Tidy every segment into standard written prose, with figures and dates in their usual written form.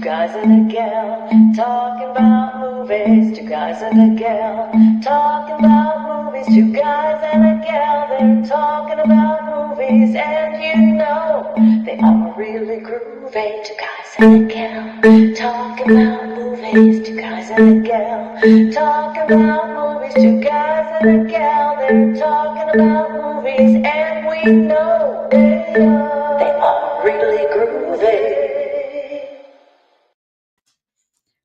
guys and a gal talking about movies. Two guys and a gal talking about movies. Two guys and a gal, they're talking about movies, and you know they are really groovy. Two guys and a gal talking about movies. Two guys and a gal talking about movies. Two guys and a gal, they're talking about movies, and we know they are really groovy.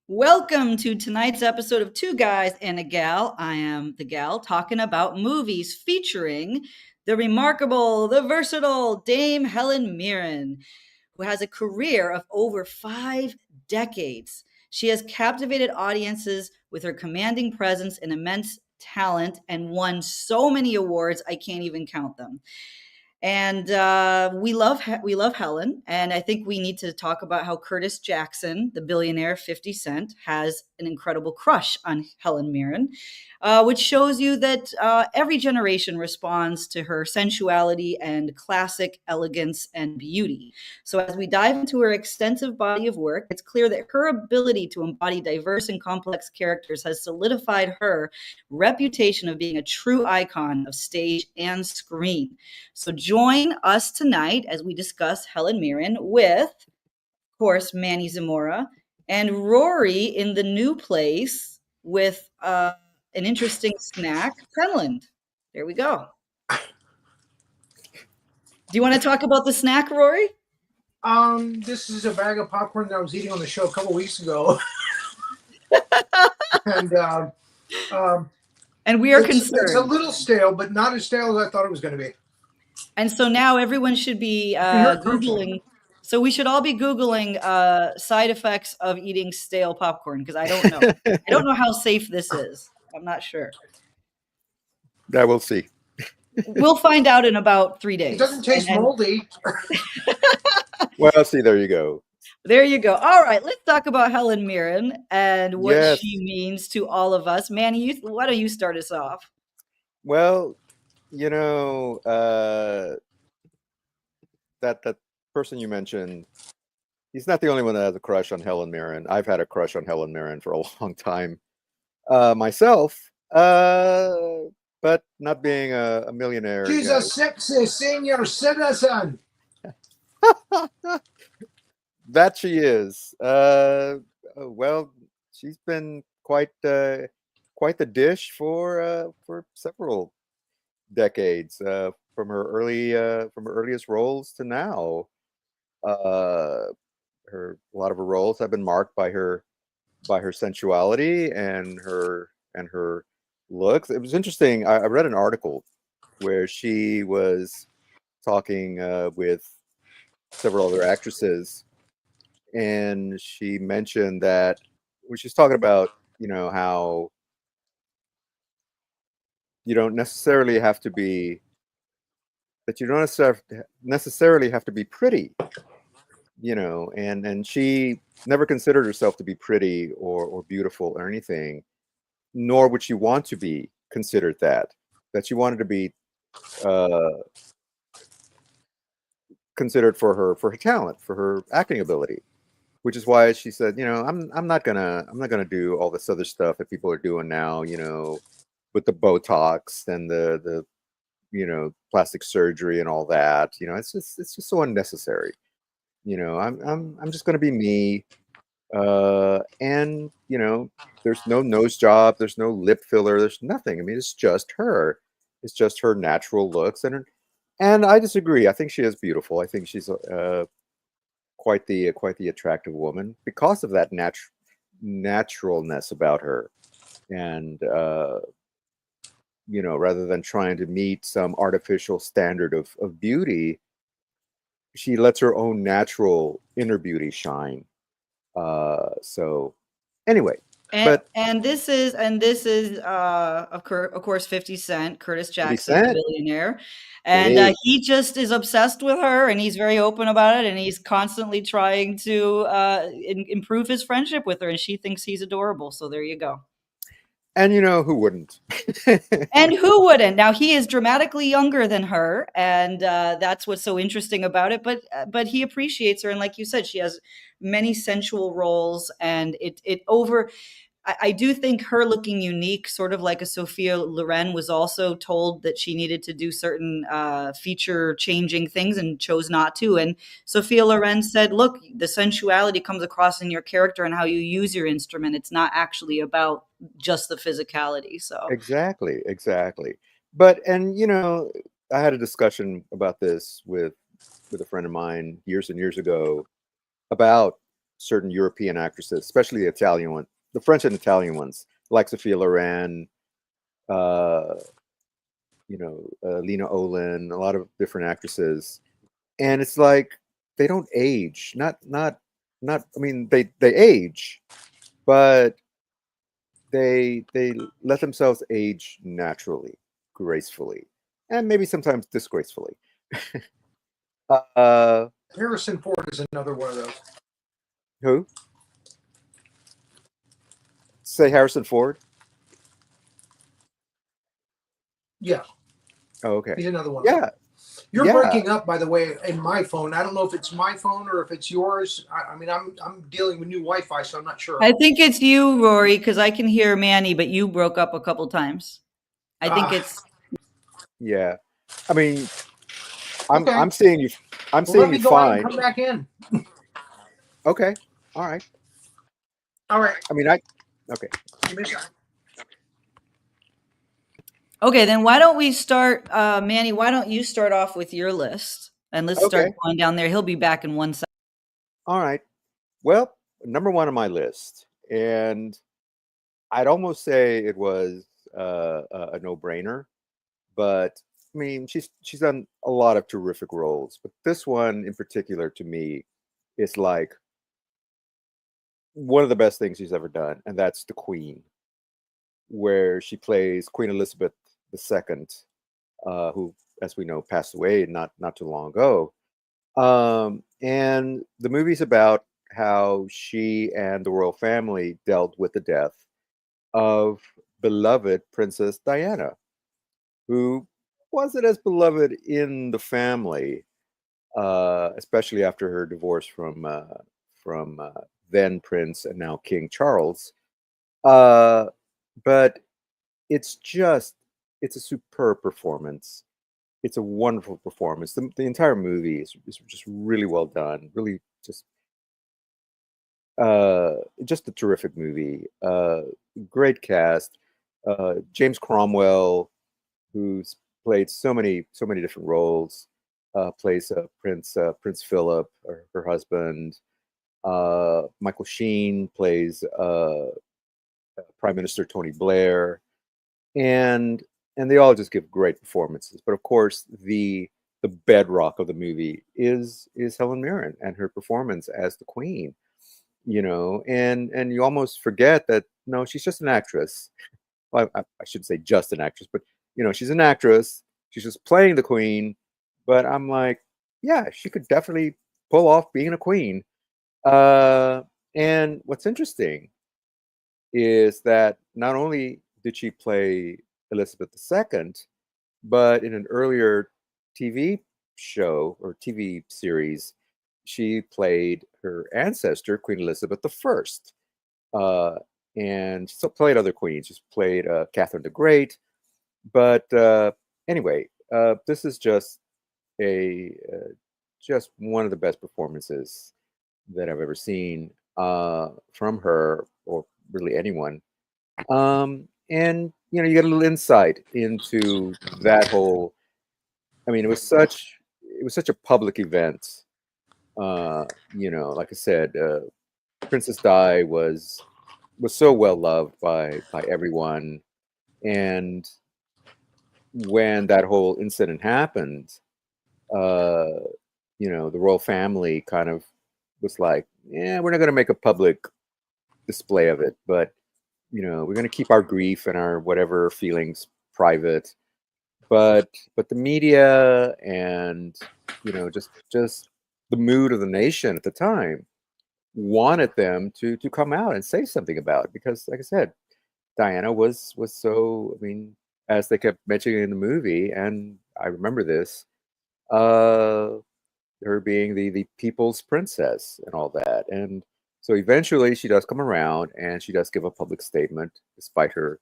Welcome to tonight's episode of Two Guys and a Gal. I am the gal talking about movies featuring the remarkable, the versatile Dame Helen Mirren, who has a career of over 5 decades. She has captivated audiences with her commanding presence and immense talent and won so many awards, I can't even count them. And we love Helen, and I think we need to talk about how Curtis Jackson, the billionaire 50 Cent, has an incredible crush on Helen Mirren, which shows you that every generation responds to her sensuality and classic elegance and beauty. So as we dive into her extensive body of work, it's clear that her ability to embody diverse and complex characters has solidified her reputation of being a true icon of stage and screen. So join us tonight as we discuss Helen Mirren with, of course, Manny Zamora and Rory in the new place with an interesting snack, Penland. There we go. Do you want to talk about the snack, Rory? This is a bag of popcorn that I was eating on the show a couple weeks ago. And we are concerned. It's a little stale, but not as stale as I thought it was going to be. And so now everyone should be Googling. So we should all be Googling side effects of eating stale popcorn, because I don't know. I don't know how safe this is. I'm not sure. Yeah, we'll see. We'll find out in about 3 days. It doesn't taste moldy. Well, see, there you go. There you go. All right, let's talk about Helen Mirren and what she means to all of us. Manny, why don't you start us off? Well, you know, that person you mentioned, he's not the only one that has a crush on Helen Mirren. I've had a crush on Helen Mirren for a long time myself, but not being a millionaire. She's a sexy senior citizen. That she is. Well, she's been quite the dish for several decades, from her earliest roles to now. A lot of her roles have been marked by her sensuality and her looks. It was interesting. I read an article where she was talking with several other actresses, and she mentioned that when she's talking about, how you don't necessarily have to be pretty, and she never considered herself to be pretty or beautiful or anything, nor would she want to be considered that she wanted to be considered for her talent, for her acting ability, which is why she said, I'm not gonna do all this other stuff that people are doing now, with the Botox and the plastic surgery and all that. It's just so unnecessary. I'm just gonna be me. And there's no nose job, there's no lip filler, there's nothing. I mean, it's just her. It's just her natural looks, and I disagree. I think she is beautiful. I think she's quite the attractive woman because of that naturalness about her, and rather than trying to meet some artificial standard of beauty, she lets her own natural inner beauty shine. So anyway, and this is of course 50 Cent, Curtis Jackson, the billionaire, and he just is obsessed with her, and he's very open about it, and he's constantly trying to improve his friendship with her, and she thinks he's adorable. So there you go. And who wouldn't? And who wouldn't? Now he is dramatically younger than her, and that's what's so interesting about it. But he appreciates her, and like you said, she has many sensual roles, and it over. I do think her looking unique, sort of like a Sophia Loren, was also told that she needed to do certain feature changing things and chose not to. And Sophia Loren said, look, the sensuality comes across in your character and how you use your instrument. It's not actually about just the physicality. So, Exactly. But I had a discussion about this with a friend of mine years and years ago about certain European actresses, especially the Italian one, the French and Italian ones, like Sophia Loren, uh, Lena Olin, a lot of different actresses, and it's like they don't age. Not. I mean, they age, but they let themselves age naturally, gracefully, and maybe sometimes disgracefully. uh, Harrison Ford is another one of those. who? Say Harrison Ford? Yeah, Oh, okay. he's another one. Yeah, You're yeah. breaking up, by the way, in my phone. I don't know if it's my phone or if it's yours. I mean, I'm dealing with new Wi-Fi, so I'm not sure. I think it's you, Rory, because I can hear Manny, but you broke up a couple times. I think it's Yeah. I mean, okay. I'm seeing you. I'm Well, let seeing me you go out and fine. come back in. Okay. All right. All right. I mean, okay. Give me a second. okay. Then why don't we start, Manny? Why don't you start off with your list and let's start Okay. going down there. He'll be back in 1 second. All right. Well, number one on my list, and I'd almost say it was a no-brainer, but I mean, she's done a lot of terrific roles, but this one in particular to me is like one of the best things she's ever done, and that's The Queen, where she plays Queen Elizabeth II, who, as we know, passed away not too long ago. And the movie's about how she and the royal family dealt with the death of beloved Princess Diana, who wasn't as beloved in the family, especially after her divorce from then Prince and now King Charles. Uh, but it's just it's a superb performance. It's a wonderful performance. The entire movie is just really well done. Really just a terrific movie. Great cast. James Cromwell, who's played so many different roles, plays Prince Philip, her husband. Michael Sheen plays Prime Minister Tony Blair, and they all just give great performances. But of course, the bedrock of the movie is Helen Mirren and her performance as the Queen. And you almost forget that no, she's just an actress. Well, I should say just an actress, but she's an actress. She's just playing the Queen. But I'm like, yeah, she could definitely pull off being a queen. And what's interesting is that not only did she play Elizabeth II, but in an earlier TV show or TV series, she played her ancestor, Queen Elizabeth I. And she still played other queens. She's played Catherine the Great. But anyway, this is a just one of the best performances that I've ever seen from her, or really anyone. And you get a little insight into that whole. I mean, it was such a public event. Like I said, Princess Di was so well loved by everyone, and when that whole incident happened, uh, the royal family kind of was like, "Yeah, we're not going to make a public display of it, but we're going to keep our grief and our whatever feelings private." But the media and just the mood of the nation at the time wanted them to come out and say something about it because, like I said, Diana was so. I mean, as they kept mentioning in the movie, and I remember this, uh, her being the people's princess and all that, and so eventually she does come around and she does give a public statement, despite her,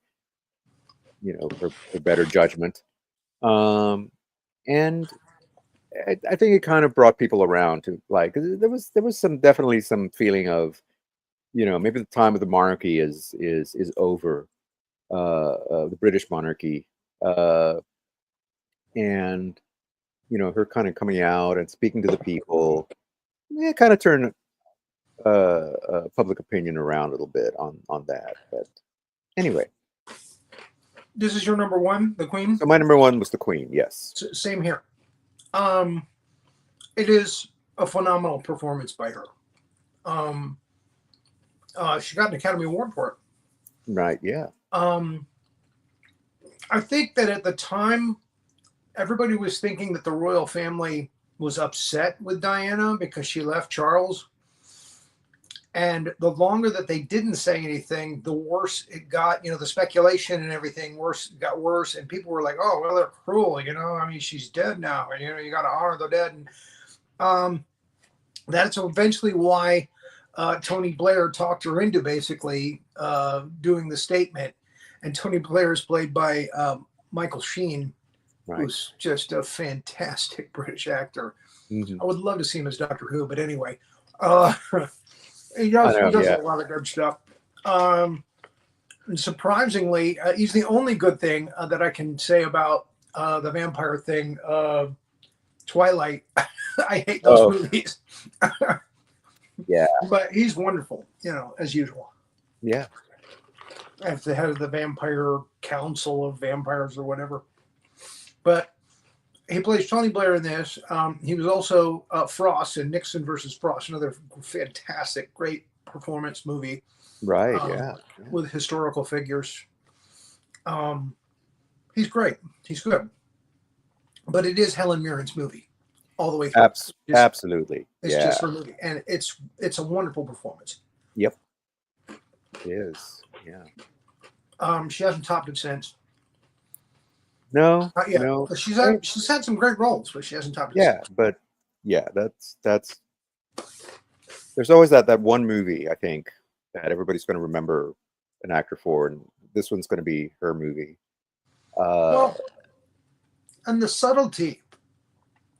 her better judgment. Um, and I think it kind of brought people around to like 'cause there was some definitely some feeling of maybe the time of the monarchy is over, the British monarchy, uh, and her kind of coming out and speaking to the people, yeah, kind of turned public opinion around a little bit on that. But anyway, This is your number one, the Queen. so my number one was the Queen. Yes, Same here. It is a phenomenal performance by her. She got an Academy Award for it. right, yeah, I think that at the time, everybody was thinking that the royal family was upset with Diana because she left Charles. And the longer that they didn't say anything, the worse it got. The speculation and everything got worse. And people were like, "Oh, well, they're cruel." I mean, she's dead now, and you got to honor the dead. And that's eventually why Tony Blair talked her into basically doing the statement. And Tony Blair is played by Michael Sheen, right. who's just a fantastic British actor. Mhm. I would love to see him as Doctor Who, but anyway, he I does know, yeah. a lot of good stuff. And surprisingly, he's the only good thing that I can say about the vampire thing. Twilight. I hate those movies. Yeah, But he's wonderful, as usual. yeah, As the head of the vampire council of vampires or whatever. But he plays Tony Blair in this. He was also Frost in Nixon versus Frost, another fantastic, great performance movie. right, yeah. With historical figures. He's great. He's good. But it is Helen Mirren's movie all the way through. Absolutely. It's Yeah. just her movie. And it's a wonderful performance. Yep. It is. Yeah. She hasn't topped it since. No. Not yet. No. But she's had some great roles, but she hasn't topped it Yeah, but yeah, that's there's always that one movie, I think, that everybody's going to remember an actor for, and this one's going to be her movie. Well, and the subtlety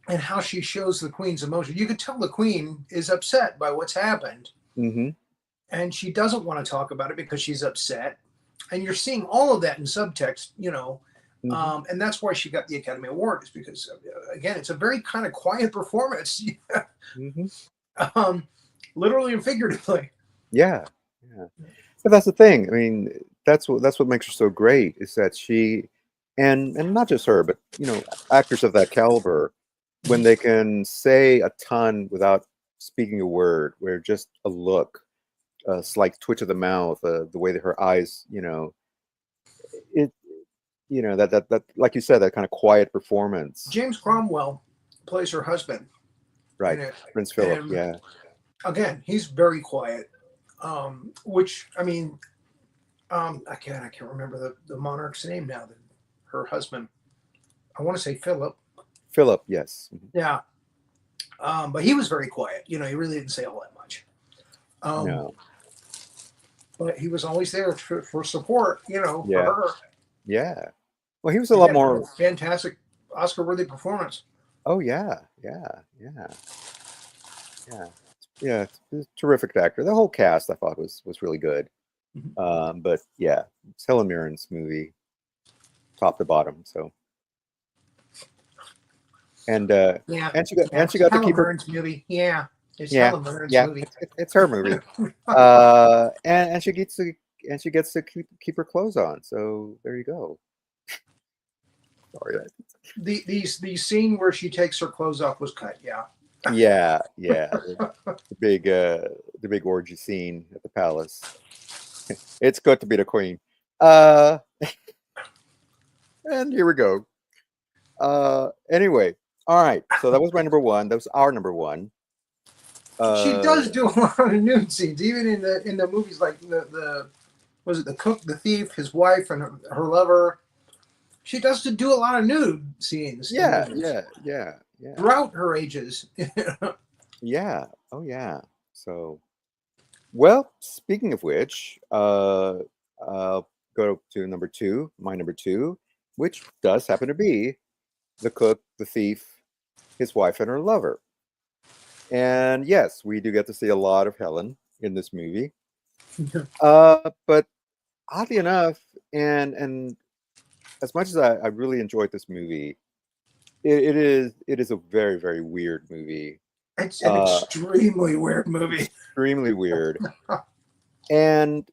and how she shows the Queen's emotion. You could tell the Queen is upset by what's happened. Mm-hmm. And she doesn't want to talk about it because she's upset. And you're seeing all of that in subtext, Mm-hmm. And that's why she got the Academy Award, is because, again, it's a very kind of quiet performance. Mm-hmm. Literally and figuratively. Yeah. But that's the thing. I mean, that's what makes her so great, is that she, and not just her, but actors of that caliber, when they can say a ton without speaking a word, where just a look, a slight twitch of the mouth, the way that her eyes, it, that like you said, that kind of quiet performance. James Cromwell plays her husband. Right, Prince Philip. And, yeah. Again, he's very quiet. Which, I mean, I can't remember the monarch's name now. Her husband. I want to say Philip. Philip, yes. Mm-hmm. Yeah. But he was very quiet. He really didn't say all that much. No. But he was always there for support, for her. Yeah. Well, he was a lot more fantastic Oscar-worthy performance. Oh yeah. He's a terrific actor. The whole cast I thought was really good. Mm-hmm. But yeah, it's Helen Mirren's movie, top to bottom. So, and she got to keep her movie. Yeah, it's Helen Mirren's movie. It's her movie. And she gets to keep her clothes on. So there you go. Sorry. The scene where she takes her clothes off was cut. Yeah. Yeah. The big orgy scene at the palace. It's good to be the queen. And here we go. Anyway, all right. So that was my number one. That was our number one. She does do a lot of nude scenes, even in the movies like the was it the cook, the thief, his wife, and her lover. She does do a lot of nude scenes. Yeah, In yeah, yeah, yeah, throughout her ages. yeah. Oh, yeah. So, well, speaking of which, I'll go to number two, my number two, which does happen to be the cook, the thief, his wife, and her lover. And yes, we do get to see a lot of Helen in this movie. But oddly enough, and as much as I really enjoyed this movie, it is a very, very weird movie. It's an extremely weird movie. Extremely weird. And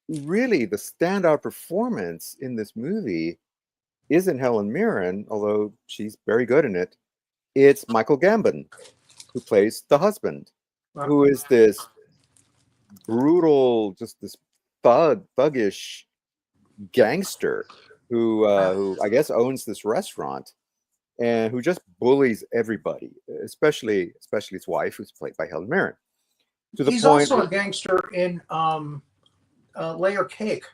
really, the standout performance in this movie isn't Helen Mirren, although she's very good in it. It's Michael Gambon, who plays the husband, who is this brutal, just this thuggish gangster who I guess owns this restaurant and who just bullies everybody, especially his wife, who's played by Helen Mirren. To the He's point, also a gangster in Layer Cake.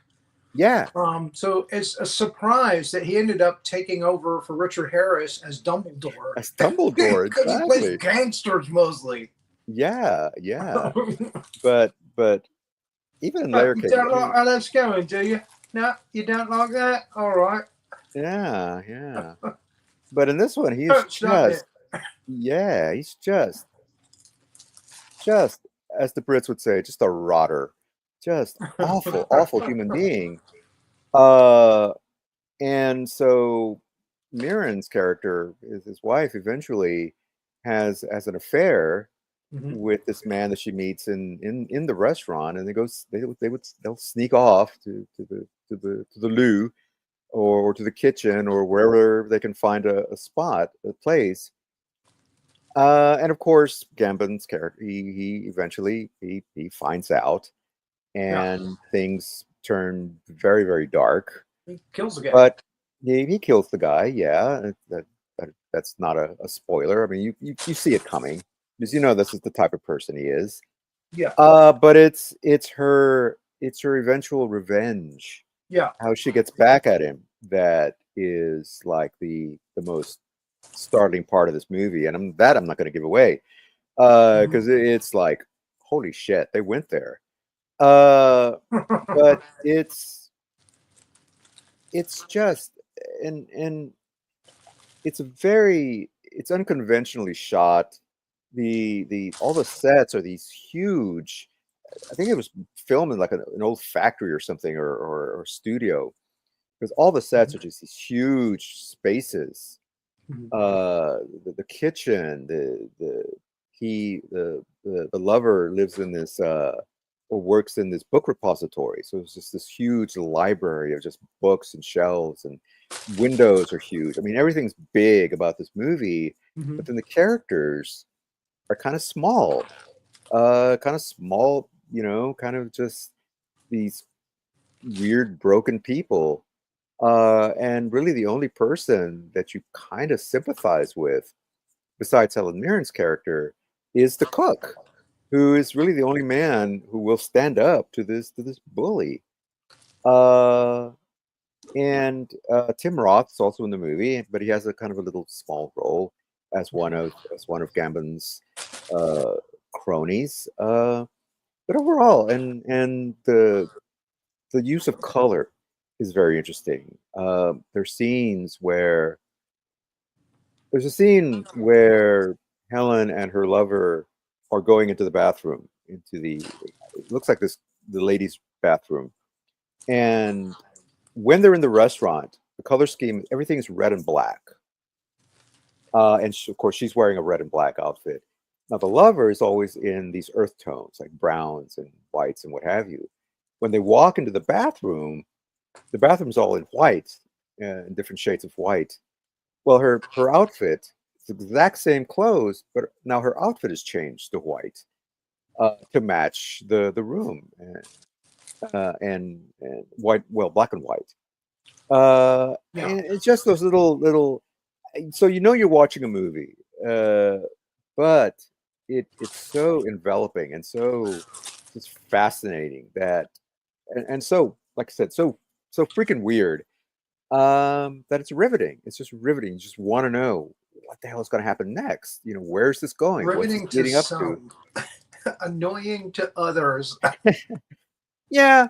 yeah, So it's a surprise that he ended up taking over for Richard Harris as Dumbledore. as Dumbledore, Because he exactly. plays gangsters mostly. Yeah, yeah. But even in Layer You Cake, don't like how that's going, do you? No, you don't like that? All right. yeah, yeah. But in this one, he's Stop just, yeah, he's just, as the Brits would say, just a rotter, just awful, awful human being. And so Mirren's character, his wife, eventually has an affair with this man that she meets in the restaurant, and they'll sneak off to the loo or to the kitchen or wherever they can find a spot, a place. And of course, Gambon's character, he eventually he finds out, and things turn very, very dark. He kills the guy. But he kills the guy. Yeah, that's not a spoiler. I mean, you see it coming because you know this is the type of person he is. Yeah. But it's her eventual revenge. Yeah. How she gets back at him, that is like the most startling part of this movie, and I'm not going to give away because it's like, holy shit, they went there. But it's just and it's unconventionally shot. The all the sets are these huge. I think it was filmed in like an old factory or something, or studio, because all the sets are just these huge spaces. The kitchen, the lover lives in this or works in this book repository, so it's just this huge library of just books and shelves, and windows are huge. I mean, everything's big about this movie, but then the characters are kind of small, you know, kind of just these weird broken people. And really the only person that you kind of sympathize with, besides Helen Mirren's character, is the cook, who is really the only man who will stand up to this bully. And Tim Roth's also in the movie, but he has a kind of a little small role as one of Gambon's cronies. But overall, and the use of color is very interesting. There's a scene where Helen and her lover are going into the bathroom, it looks like the ladies' bathroom. And when they're in the restaurant, the color scheme, everything is red and black. And of course, she's wearing a red and black outfit. Now, the lover is always in these earth tones, like browns and whites and what have you. When they walk into the bathroom's all in white, in different shades of white. Well, her outfit, it's the exact same clothes, but now her outfit has changed to white to match the room, and white, well, black and white. And it's just those little. So you know you're watching a movie, but it's so enveloping and so just fascinating that, and so like I said, so freaking weird. That it's riveting. It's just riveting. You just want to know what the hell is going to happen next. You know, where's this going? Riveting What's this leading to up to? some, annoying to others. Yeah,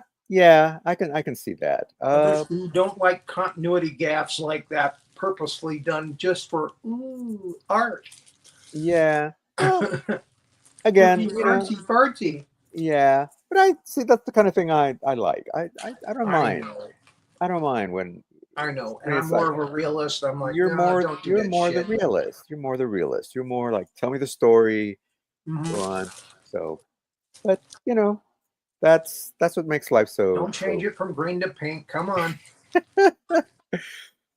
I can see that. Others who don't like continuity gaffes like that, purposely done just for art. Yeah. Well, again, Artsy fartsy. yeah. But I see that's the kind of thing I like. I don't mind. know. I don't mind when I know. And when I'm it's more like of a realist. I'm like, you're no, more don't do that the shit. realist. You're more the realist. You're more like tell me the story. Mhm. Go on. So, but that's what makes life so. Don't change it from green to pink. Come on.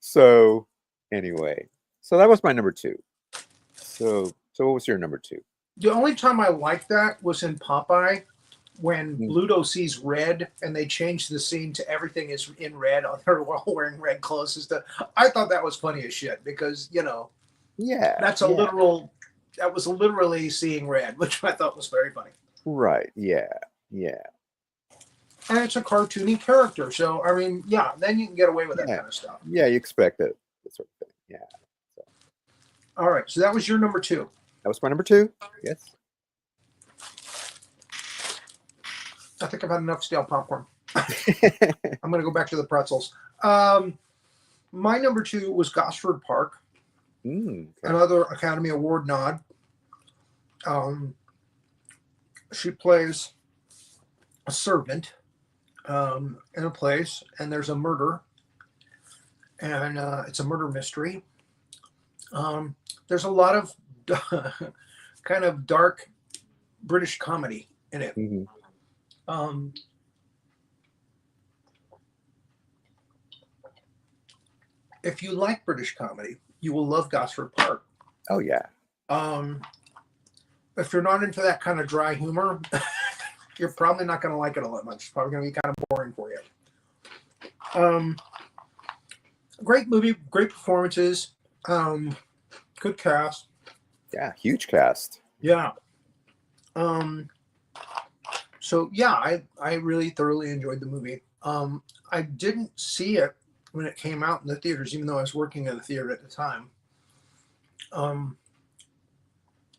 So anyway, so that was my number 2. So what was your number 2? The only time I liked that was in Popeye when Mm. Bluto sees red and they changed the scene to everything is in red. They're all wearing red clothes and stuff. I thought that was funny as shit because, Yeah. that's that was literally seeing red, which I thought was very funny. Right. Yeah. And it's a cartoony character. So, I mean, yeah, then you can get away with that kind of stuff. Yeah, you expect it. That sort of thing. Yeah. So, All right. So that was your number 2. that was my number 2. Yes. I think I've had enough stale popcorn. I'm going to go back to the pretzels. My number 2 was Gosford Park. Okay. Another Academy Award nod. She plays a servant in a place, and there's a murder, and it's a murder mystery. There's a lot of kind of dark British comedy in it. Mm-hmm. If you like British comedy, you will love Gosford Park. Oh yeah. If you're not into that kind of dry humor, you're probably not going to like it all that much. It's probably going to be kind of boring for you. Great movie, great performances, good cast. Yeah, huge cast. Yeah. So yeah, I really thoroughly enjoyed the movie. I didn't see it when it came out in the theaters, even though I was working at a theater at the time.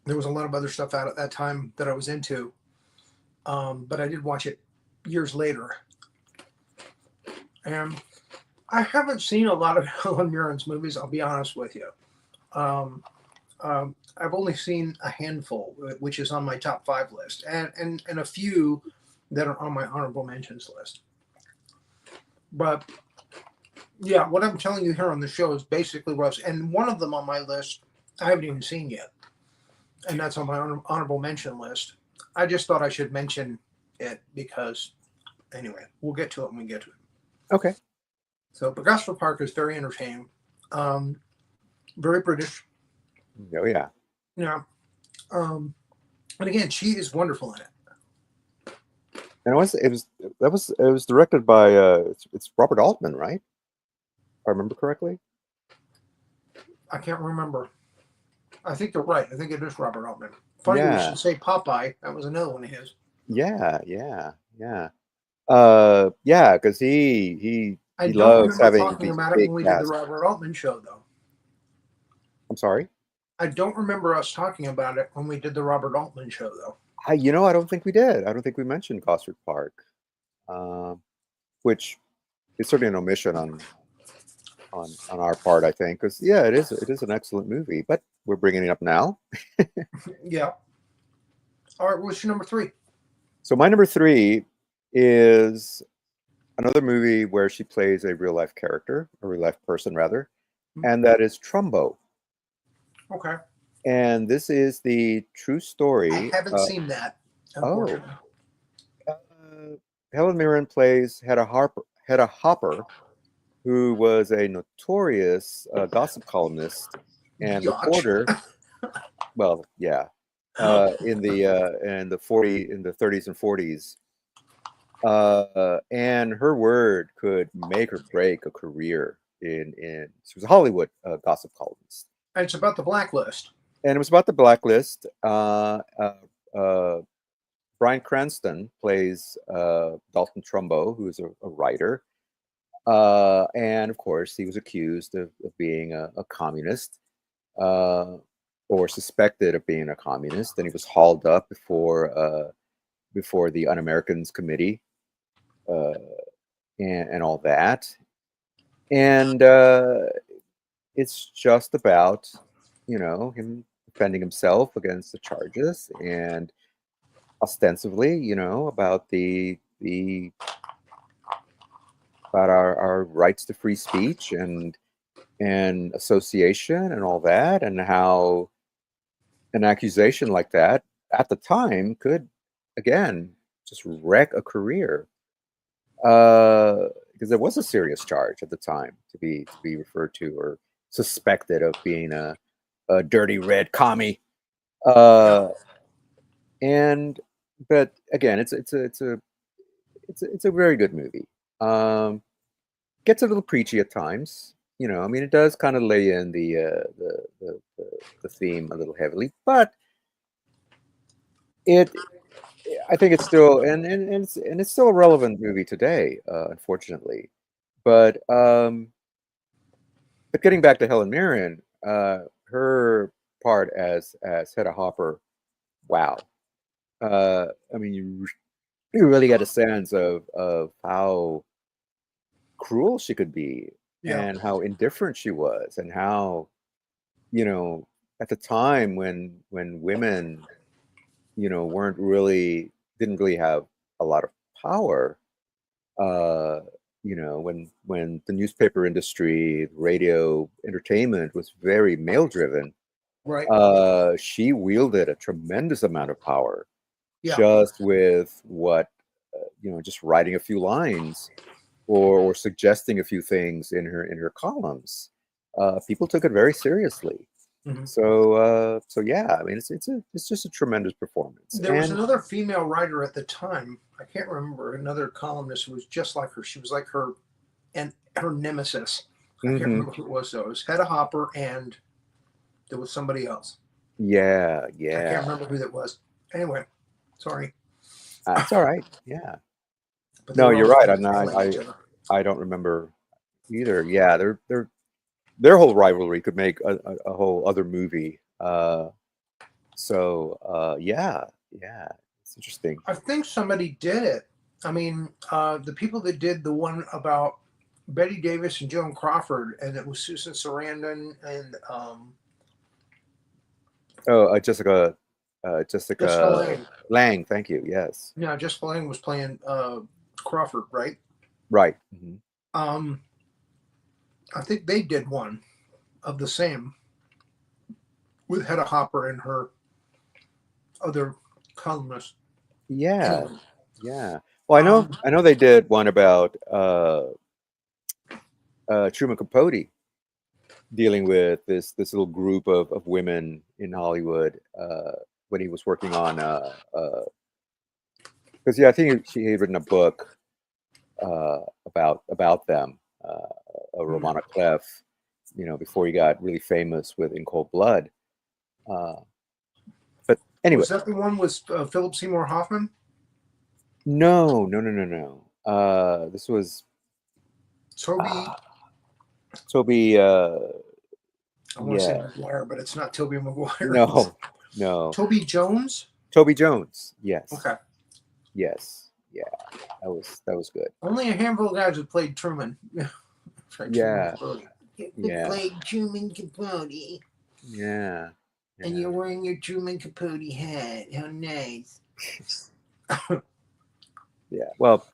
There was a lot of other stuff out at that time that I was into. But I did watch it years later. And I haven't seen a lot of Helen Mirren's movies, I'll be honest with you. I've only seen a handful, which is on my top 5 list, and a few that are on my honorable mentions list. But yeah, what I'm telling you here on the show is basically what I've, and one of them on my list I haven't even seen yet, and that's on my honorable mention list. I just thought I should mention it because, anyway, we'll get to it when we get to it. Okay. So, but Gosford Park is very entertaining, very British. Oh yeah. Yeah. And again, she is wonderful in it. And it was directed by it's Robert Altman, right? If I remember correctly. I can't remember. I think you're right. I think it is Robert Altman. Funny we should say Popeye. That was another one of his. Yeah. Because he loves having talking about it when we did the Robert Altman show, though. I'm sorry? I don't remember us talking about it when we did the Robert Altman show, though. I don't think we did. I don't think we mentioned Gosford Park, which is certainly an omission on our part, I think, because it is an excellent movie, but we're bringing it up now. Yeah. All right, what's your number 3? So my number 3 is another movie where she plays a real life character, a real life person rather, and that is Trumbo. Okay. And this is the true story. I haven't seen that. Oh. Helen Mirren plays Hedda Hopper, who was a notorious gossip columnist and reporter. Well, yeah, in the 30s and 40s, and her word could make or break a career in. She was a Hollywood gossip columnist. And it's about the blacklist. And it was about the blacklist. Bryan Cranston plays Dalton Trumbo, who's a writer. And of course, he was accused of being a communist, or suspected of being a communist, and he was hauled up before the Un-Americans Committee, and all that. And it's just about, him defending himself against the charges, and ostensibly, about about our rights to free speech and association and all that, and how an accusation like that at the time could, again, just wreck a career. Because there was a serious charge at the time to be referred to or suspected of being a dirty red commie. And but again, it's a very good movie. Gets a little preachy at times. I mean, it does kind of lay in the theme a little heavily, but I think it's still and it's still a relevant movie today, unfortunately. But getting back to Helen Mirren, her part as Hedda Hopper, wow. I mean, you really get a sense of how cruel she could be, and how indifferent she was, and how, at the time when women, didn't really have a lot of power, when the newspaper industry, radio, entertainment was very male driven, Right. she wielded a tremendous amount of power, Yeah. just with what, just writing a few lines, or suggesting a few things in her columns. People took it very seriously. Mhm. So yeah, I mean, it's just a tremendous performance. There was And another female writer at the time. I can't remember, another columnist who was just like her. She was like her nemesis. I can't remember who it was though. It was Hedda Hopper, and there was somebody else. yeah, I can't yeah, remember who that was. Anyway, sorry. that's all right. Yeah, But they no, were you're always right. kind of trailing each other. I don't remember either. Yeah, their whole rivalry could make a whole other movie. Yeah, it's interesting. I think somebody did it. I mean, the people that did the one about Betty Davis and Joan Crawford, and it was Susan Sarandon and Oh, Jessica Jessica Lange. Lang. Thank you. Yes. Yeah, Jessica Lange was playing Crawford, right? Right. I think they did one of the same with Hedda Hopper and her other columnist. Yeah. Anyway, Yeah. Well, I know they did one about Truman Capote, dealing with this little group of women in Hollywood, when he was working on because I think he had written a book about them, a Romana Clef, before he got really famous with In Cold Blood. But anyway, was that the one with Philip Seymour Hoffman? no. This was Toby. Toby. I want to say Maguire, but it's not Toby Maguire. No. Toby Jones. Toby Jones. Yes. Okay. Yes. Yeah. That was good. Only a handful of guys have played Truman. Yeah. Yeah. Played Truman Capote. Yeah. And you're wearing your Truman Capote hat. How nice. Yeah. Well,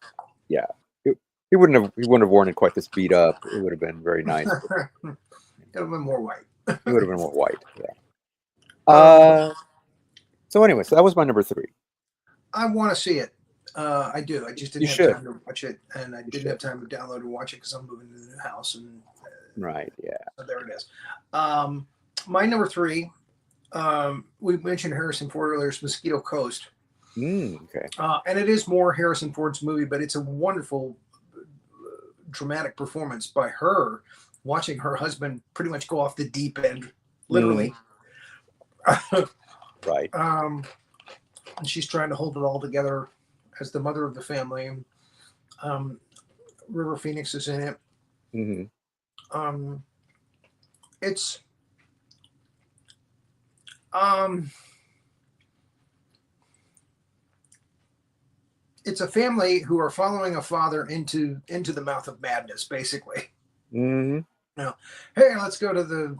yeah. He wouldn't have worn it quite this beat up. It would have been very nice. It would have been more white. It would have been more white. Yeah. So anyway, so that was my number 3. I want to see it. I do. I just didn't have time to watch it, and I didn't have time to download and watch it because I'm moving to the new house. And right. Yeah. So there it is. My number 3. We mentioned Harrison Ford earlier. It's Mosquito Coast. Okay. And it is more Harrison Ford's movie, but it's a wonderful dramatic performance by her, watching her husband pretty much go off the deep end, literally. Right. and she's trying to hold it all together as the mother of the family. River Phoenix is in it. Mm-hmm. It's it's a family who are following a father into the mouth of madness, basically. Mm-hmm. Hey, let's go to the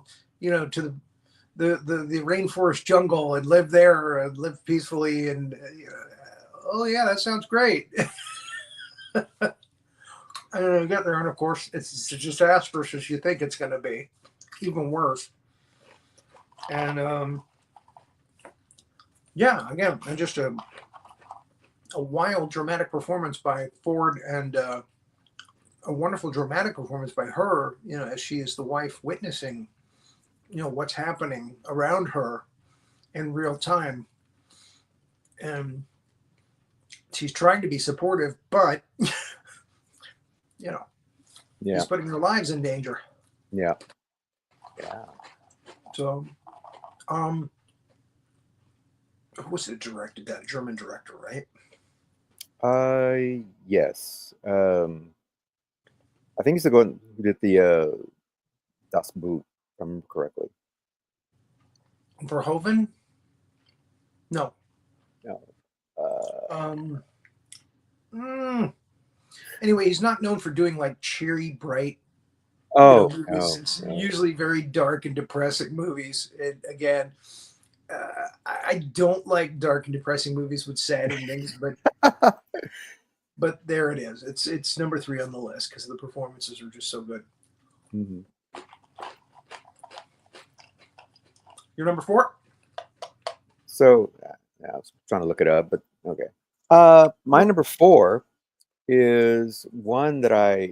to the rainforest jungle and live there and live peacefully and oh yeah, that sounds great. And get there, and of course it's just as disastrous as you think it's going to be, even worse. And yeah, again, and just a wild dramatic performance by Ford, and a wonderful dramatic performance by her, as she is the wife witnessing what's happening around her in real time, and she's trying to be supportive, but Yeah. he's putting their lives in danger. Yeah. So who was it directed? That German director, right? Yes. I think he's the one who did the Das Boot, if I remember correctly. Verhoeven? No. Anyway, he's not known for doing like cheery, bright movies. It's usually very dark and depressing movies. And again, I don't like dark and depressing movies with sad endings, but there it is. It's number 3 on the list because the performances are just so good. Mm-hmm. You're number 4? So I was trying to look it up, but okay. My number 4 is one that I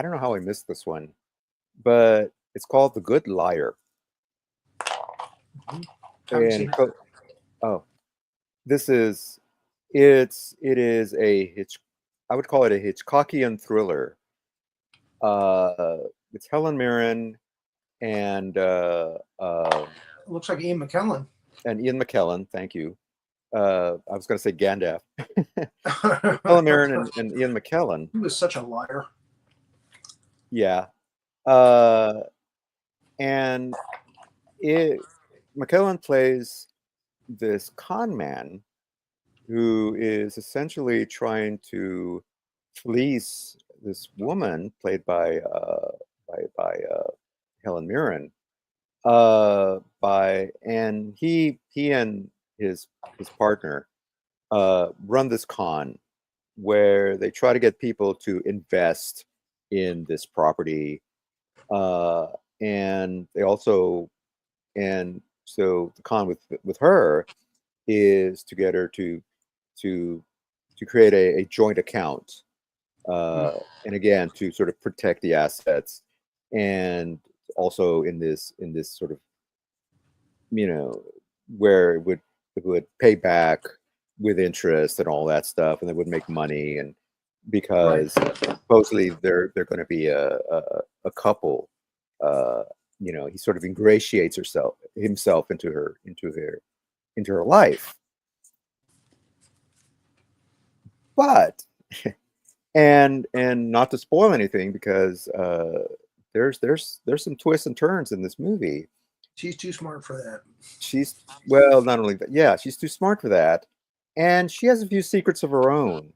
don't know how I missed this one, but it's called The Good Liar. Mm-hmm. It is I would call it a Hitchcockian thriller. It's Helen Mirren and looks like Ian McKellen. And Ian McKellen, thank you. I was going to say Gandalf. Helen Mirren and Ian McKellen. He was such a liar. Yeah. And McKellen plays this con man who is essentially trying to fleece this woman played by Helen Mirren. And he and his partner run this con where they try to get people to invest in this property, and they also, and so the con with her is to get her to create a joint account, and again to sort of protect the assets, and also in this sort of where it would pay back with interest and all that stuff, and they would make money, and because supposedly they're going to be a couple, he sort of ingratiates himself into her life, but and not to spoil anything, because there's some twists and turns in this movie. She's too smart for that. Not only that, yeah, she's too smart for that, and she has a few secrets of her own,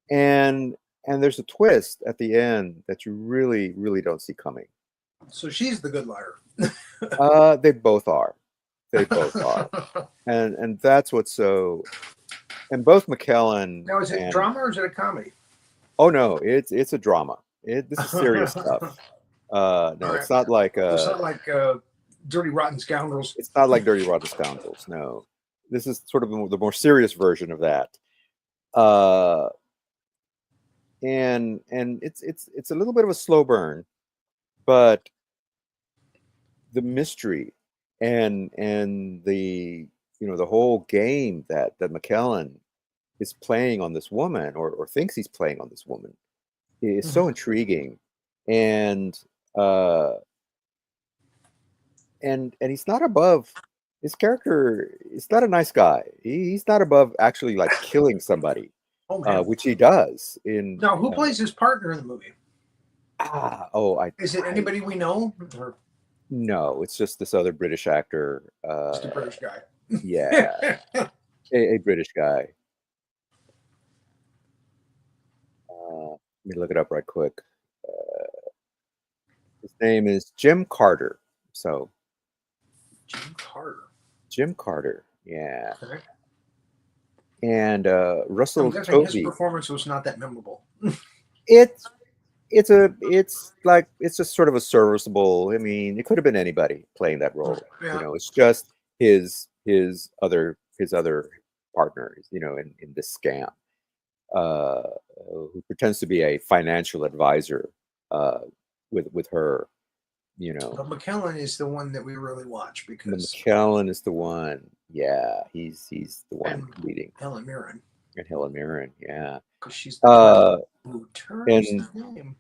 and there's a twist at the end that you really, really don't see coming. So she's the good liar. They both are, and that's what's so. And both McKellen. Now, is it drama or is it a comedy? Oh no, it's a drama. This is serious stuff. No, right. It's not like it's not like Dirty Rotten Scoundrels. It's not like Dirty Rotten Scoundrels. No, this is sort of the more serious version of that. And it's a little bit of a slow burn, but the mystery and the the whole game that McKellen is playing on this woman, or thinks he's playing on this woman, is so intriguing, and he's not above his character is not a nice guy. He's not above actually like killing somebody, Oh man. which he does in. Now, who plays his partner in the movie? Is it anybody we know? Or No, it's just this other British actor. just a British guy? Yeah, a British guy. Let me look it up right quick. His name is Jim Carter. So Jim Carter. Jim Carter, yeah. Okay. And I'm Russell guessing his Tovey. performance was not that memorable. It's just sort of a serviceable. I mean, it could have been anybody playing that role. Yeah. You know, it's just his other partners. You know, in this scam, who pretends to be a financial advisor with her. You know, But McKellen is the one that we really watch because McKellen is the one. Yeah, he's the one leading. Helen Mirren. And Helen Mirren, yeah. Because she's the who turns the name.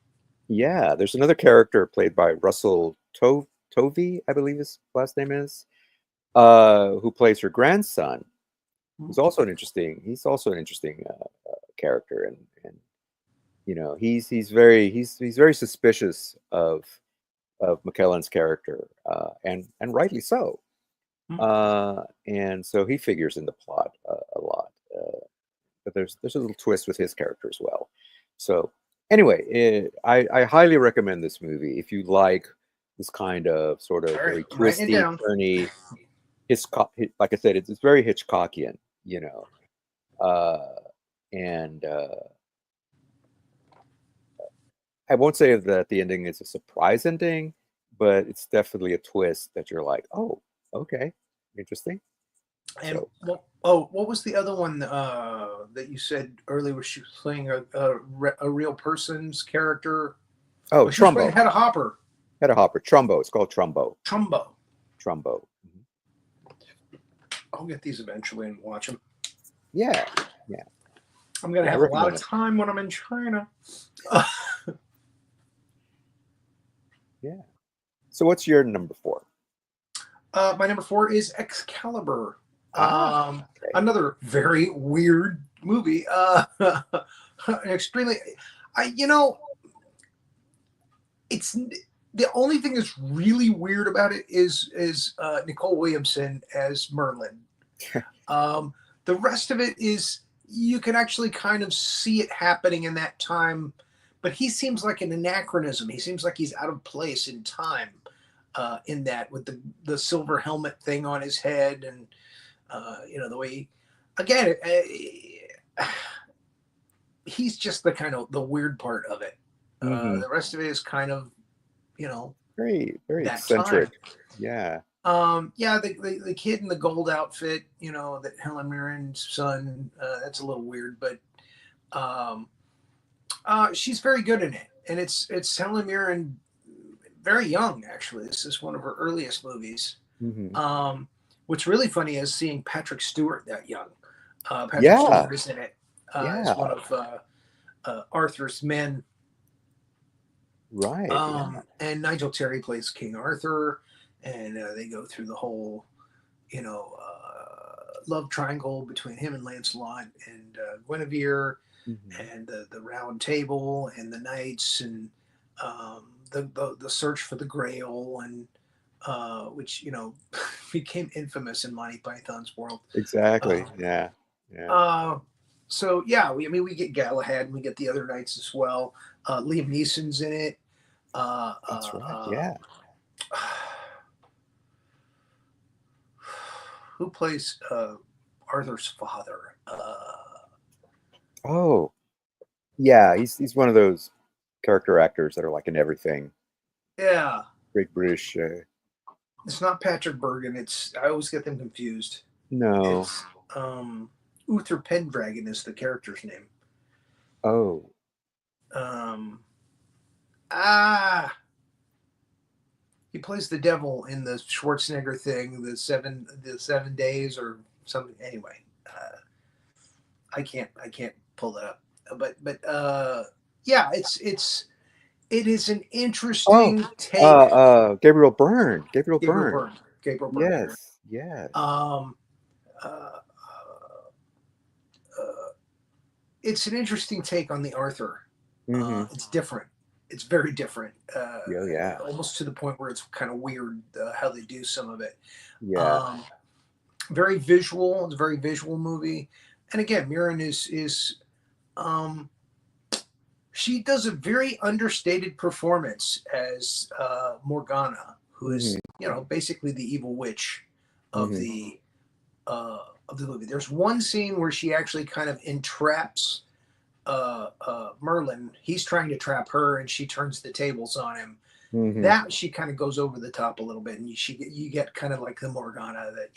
Yeah, there's another character played by Russell Tovey, I believe his last name is, who plays her grandson. Who's also an interesting. He's also an interesting character, and you know, he's very suspicious of McKellen's character, and rightly so. And so he figures in the plot a lot. But there's a little twist with his character as well. So anyway, I highly recommend this movie if you like this kind of sort of very twisty, turny, like I said, it's very Hitchcockian, you know, and I won't say that the ending is a surprise ending, but it's definitely a twist that you're like, oh, okay, interesting. And what was the other one that you said earlier? Was she playing a real person's character? Oh, Trumbo. Hedda Hopper. Hedda Hopper. Trumbo. It's called Trumbo. Trumbo. Mm-hmm. I'll get these eventually and watch them. Yeah. I'm gonna have a lot of time when I'm in China. Yeah. So what's your number 4? My number 4 is Excalibur. Another very weird movie. Extremely, it's the only thing that's really weird about it is Nicole Williamson as Merlin. The rest of it is you can actually kind of see it happening in that time, but he seems like an anachronism. He seems like he's out of place in time. In that, with the silver helmet thing on his head, and the way he's just the kind of the weird part of it. The rest of it is kind of very eccentric. Time. Yeah. The kid in the gold outfit, that Helen Mirren's son, that's a little weird, but she's very good in it, and it's Helen Mirren. Very young, actually. This is one of her earliest movies. What's really funny is seeing Patrick Stewart that young. Patrick Stewart is in it. As one of Arthur's men. Right. And Nigel Terry plays King Arthur, and they go through the whole, love triangle between him and Lancelot and Guinevere, and the Round Table and the knights, and the search for the Grail, and which became infamous in Monty Python's world. Exactly. Yeah. So yeah, we get Galahad, and we get the other knights as well. Liam Neeson's in it. That's right. Yeah. Who plays Arthur's father? Oh, yeah. He's one of those character actors that are like in everything. Yeah. Great British. It's not Patrick Bergen. I always get them confused. No. It's Uther Pendragon is the character's name. Oh. He plays the devil in the Schwarzenegger thing, the seven days or something. Anyway, I can't pull that up. But yeah, it is an interesting take. Gabriel Byrne. Gabriel Byrne. Yes. Um, uh, it's an interesting take on the Arthur. Mm-hmm. It's different. It's very different. Oh yeah. Almost to the point where it's kind of weird how they do some of it. Yeah. Um, very visual. It's a very visual movie. And again, Mirren is um, she does a very understated performance as Morgana, who is Mm-hmm. basically the evil witch of Mm-hmm. the uh, of the movie. There's one scene where she actually kind of entraps Merlin. He's trying to trap her, and she turns the tables on him. Mm-hmm. That she kind of goes over the top a little bit, and you get kind of like the Morgana that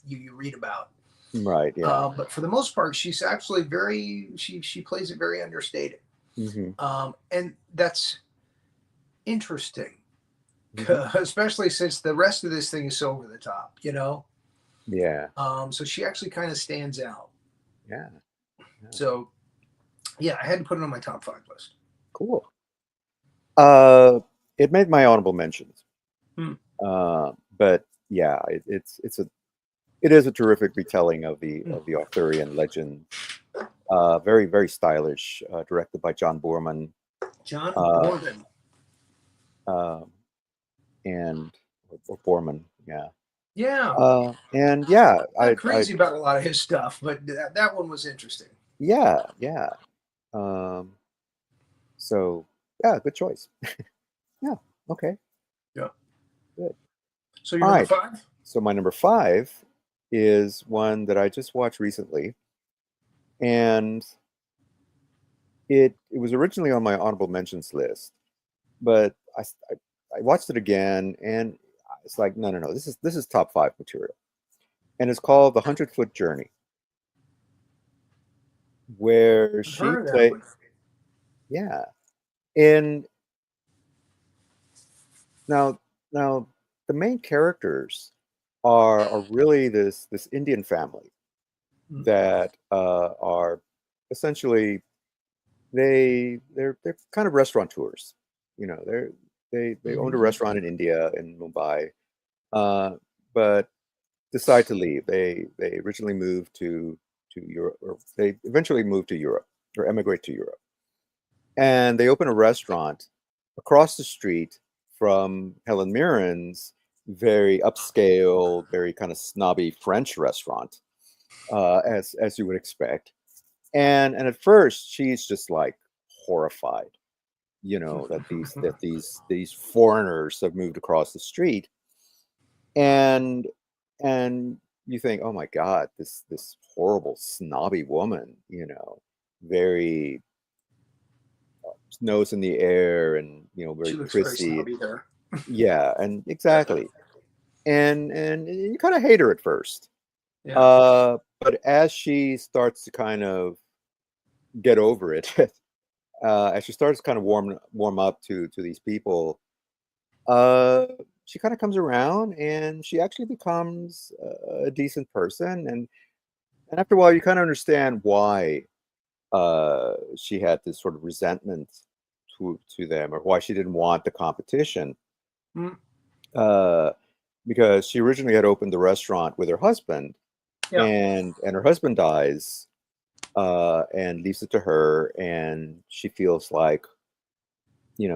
you read about. Right. Yeah. But for the most part, she's actually very she plays it very understated, Mm-hmm. and that's interesting, Mm-hmm. especially since the rest of this thing is so over the top, Yeah. So she actually kind of stands out. Yeah. Yeah. So yeah, I had to put it on my top 5 list. Cool. Uh, it made my honorable mentions. Hmm. But yeah, it is a terrific retelling of Hmm. the Arthurian legend. Very very stylish. Directed by John Boorman. John Uh, Borden. um, and or Boorman. Yeah. Yeah, And yeah, not I crazy about a lot of his stuff, but that one was interesting. yeah yeah. Um, so yeah, good choice. Yeah. Okay. Yeah. Good. So your All number right. 5? So my number 5 is one that I just watched recently, and it was originally on my honorable mentions list, but I watched it again, and it's like no, this is top 5 material, and it's called The 100-Foot Journey, where I've she heard of that played one. yeah, and now the main characters are really this Indian family Hmm. that are essentially they're kind of restaurateurs. You know, they owned a Hmm. restaurant in India in Mumbai, uh, but decide to leave. They originally moved to Europe, or they eventually moved to Europe or emigrate to Europe, and they open a restaurant across the street from Helen Mirren's very upscale, very kind of snobby French restaurant, as you would expect. And at first, she's just like horrified, that these foreigners have moved across the street, and and you think, oh my God, this horrible snobby woman, very nose in the air, and She very looks very prissy. snobby there. Yeah, and Yeah. exactly. And you kind of hate her at first. Yeah. But as she starts to kind of get over it, as she starts to kind of warm up to these people, uh, she kind of comes around, and she actually becomes a decent person. And after a while, you kind of understand why she had this sort of resentment to them, or why she didn't want the competition. Hmm. Uh, because she originally had opened the restaurant with her husband, Yeah. and her husband dies, and leaves it to her, and she feels like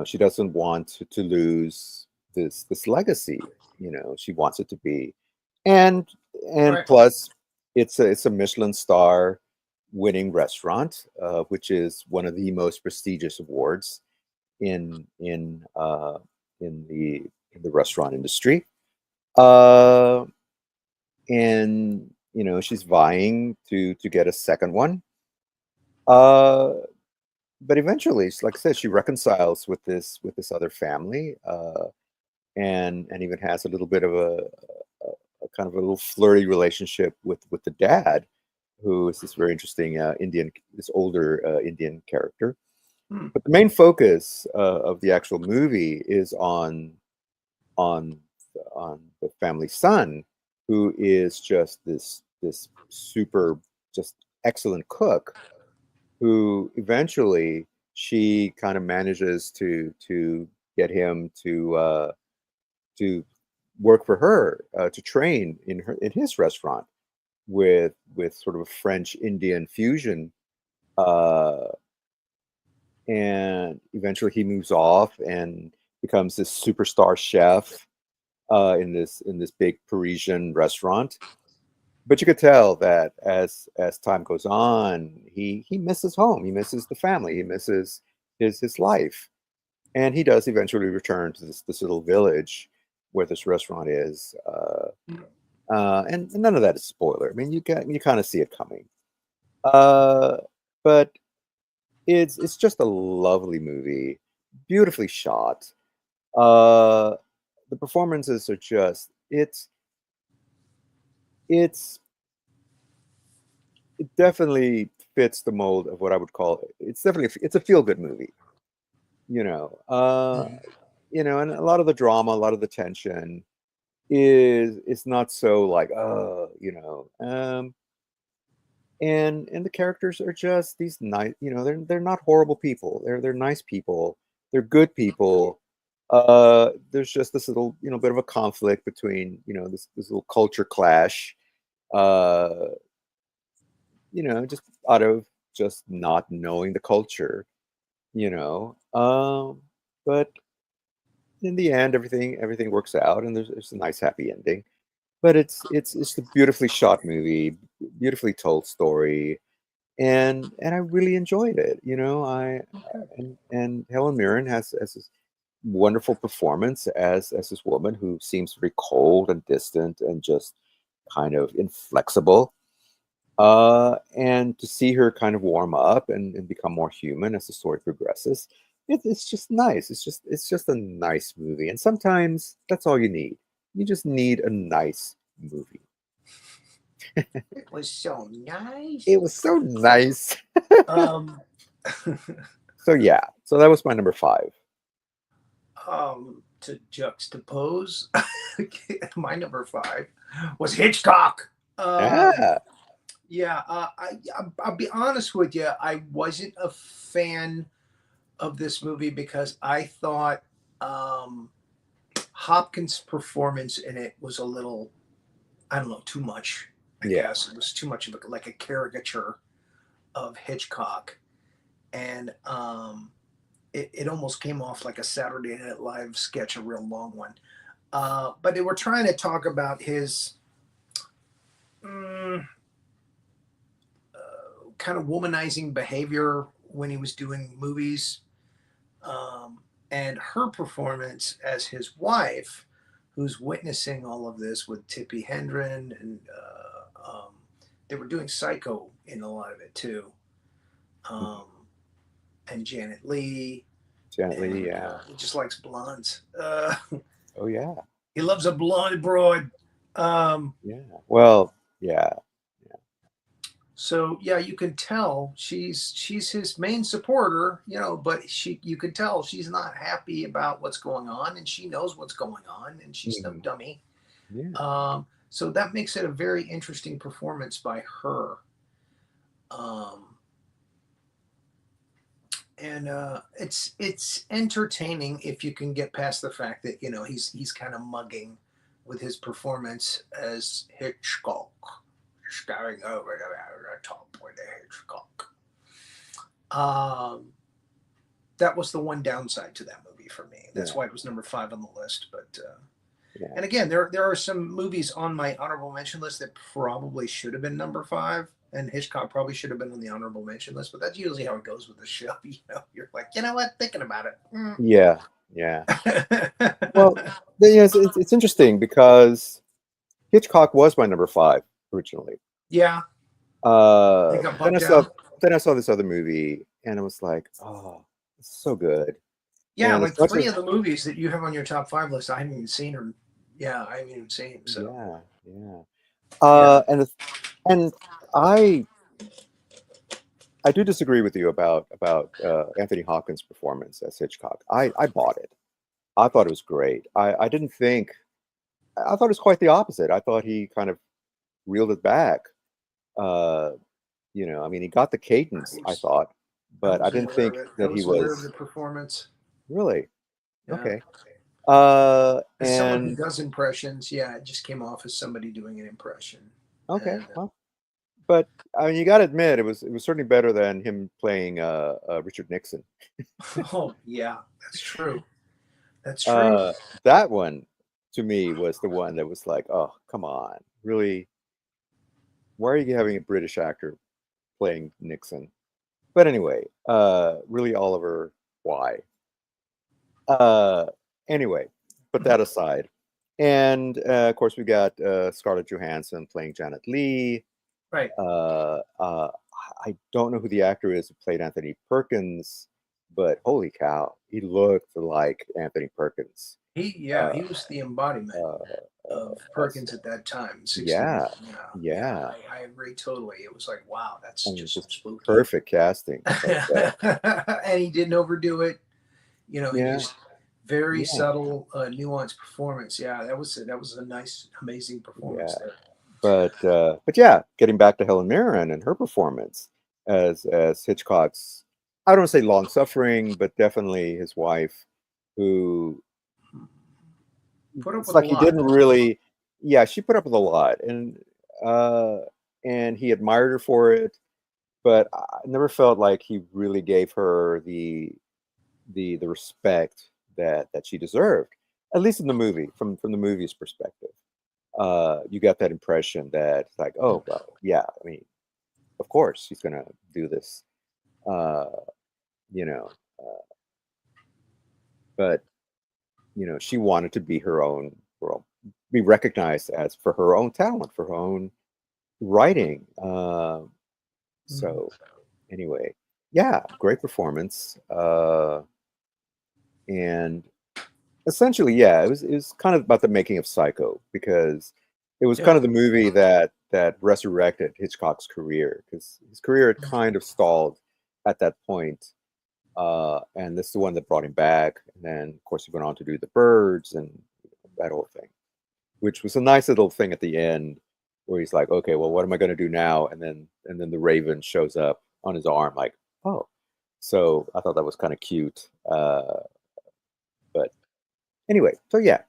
she doesn't want to lose this legacy. She wants it to be, and and Right. plus it's a Michelin star winning restaurant, which is one of the most prestigious awards in in uh, in the restaurant industry. Uh, and she's vying to get a second one. Uh, but eventually, like I said, she reconciles with this other family, and even has a little bit of a kind of a little flirty relationship with the dad, who is this very interesting this older Indian character. Hmm. But the main focus of the actual movie is on on the family son, who is just this super just excellent cook, who eventually she kind of manages to get him to work for her to train in his restaurant with sort of a French Indian fusion. Uh, and eventually he moves off and becomes this superstar chef in this big Parisian restaurant. But you could tell that as time goes on, he misses home, he misses the family, he misses his life, and he does eventually return to this little village where this restaurant is. And none of that is spoiler. I mean, you kind of see it coming. But it's just a lovely movie, beautifully shot. Uh, the performances are just it's it definitely fits the mold of what I would call it's a feel good movie, you know. And a lot of the drama, a lot of the tension is not so like and the characters are just these nice, they're not horrible people. They're nice people. They're good people. There's just this little, bit of a conflict between, this little culture clash. Uh, just out of just not knowing the culture, you know. But in the end, everything works out, and there's a nice happy ending. But it's a beautifully shot movie, beautifully told story, and I really enjoyed it. And Helen Mirren has this wonderful performance as this woman who seems very cold and distant and just kind of inflexible. And to see her kind of warm up and become more human as the story progresses, it's just nice. It's just a nice movie, and sometimes that's all you need. You just need a nice movie. It was so nice. It was so nice. Um, So yeah, so that was my number 5. to juxtapose, my number 5 was Hitchcock. Yeah, Yeah, I'll be honest with you. I wasn't a fan of this movie because I thought Hopkins' performance in it was a little, I don't know, too much. I yeah, guess it was too much of like a caricature of Hitchcock, and it almost came off like a Saturday Night Live sketch, a real long one. But they were trying to talk about his kind of womanizing behavior when he was doing movies, and her performance as his wife, who's witnessing all of this with Tippi Hedren, and they were doing Psycho in a lot of it too, and Janet Leigh. gently, yeah. He just likes blondes. Oh yeah, He loves a blonde broad. yeah. Well, yeah, So yeah, you can tell she's his main supporter, but you can tell she's not happy about what's going on, and she knows what's going on, and she's no dummy. yeah. So that makes it a very interesting performance by her. And it's entertaining if you can get past the fact that he's kind of mugging with his performance as Hitchcock, staring over the top with the Hitchcock. That was the one downside to that movie for me. That's why it was number 5 on the list. But and again, there are some movies on my honorable mention list that probably should have been number 5, and Hitchcock probably should have been on the honorable mention list. But that's usually how it goes with the show. You're like, you know what? Thinking about it. Yeah, yeah. Well, yes, it's interesting because Hitchcock was my number 5 originally. Yeah. Then got I bumped saw down. then I saw this other movie, and I was like, oh, it's so good. Yeah, And like as much 3 as of the movies that you have on your top 5 list, I haven't even seen, or I haven't even seen. So yeah. yeah. And I do disagree with you about Anthony Hopkins' performance as Hitchcock. I bought it. I thought it was great. I didn't think. I thought it was quite the opposite. I thought he kind of reeled it back. I mean, he got the cadence, I thought, but I didn't think I that he was aware of was the performance. really Yeah. okay. As someone who And does impressions, yeah, it just came off as somebody doing an impression. okay, And well, but I mean, you got to admit it was certainly better than him playing Richard Nixon. oh yeah, that's true. That's true. Uh, that one to me was the one that was like, oh, come on, really? Why are you having a British actor playing Nixon? But anyway, really, Oliver, why? Uh, anyway, put that aside. And of course, we got Scarlett Johansson playing Janet Leigh. Right. I don't know who the actor is who played Anthony Perkins, but holy cow, he looked like Anthony Perkins. He Uh, was the embodiment uh, of uh, Perkins at that time, 60s. yeah, Yeah, yeah, yeah, I agree totally. It was like, wow, I that's mean, just just spooky. perfect casting. And he didn't overdo it. He Yeah, just very yeah, subtle, nuanced performance. Yeah, that was a nice, amazing yeah. performance there. But yeah, getting back to Helen Mirren and her performance as Hitchcock's, I don't want to say long suffering, but definitely his wife, who Put up it's with a like he lot. didn't really, yeah, she put up with a lot, uh, and he admired her for it, but I never felt like he really gave her the respect that she deserved, at least in the movie, from the movie's perspective. You got that impression that like, oh well, yeah, I mean, of course he's gonna do this, uh, you know, uh, but she wanted to be her own, well, be recognized as for her own talent, for her own writing. Mhm. So anyway, yeah, great performance, and essentially, yeah, it was kind of about the making of Psycho because it was kind Yeah, of the movie that resurrected Hitchcock's career because his career had kind of stalled at that point, and this is the one that brought him back. And then, of course, he went on to do The Birds and that whole thing, which was a nice little thing at the end where he's like, okay, well, what am I going to do now? And then the Raven shows up on his arm, like, oh, so I thought that was kind of cute. But anyway, so yeah.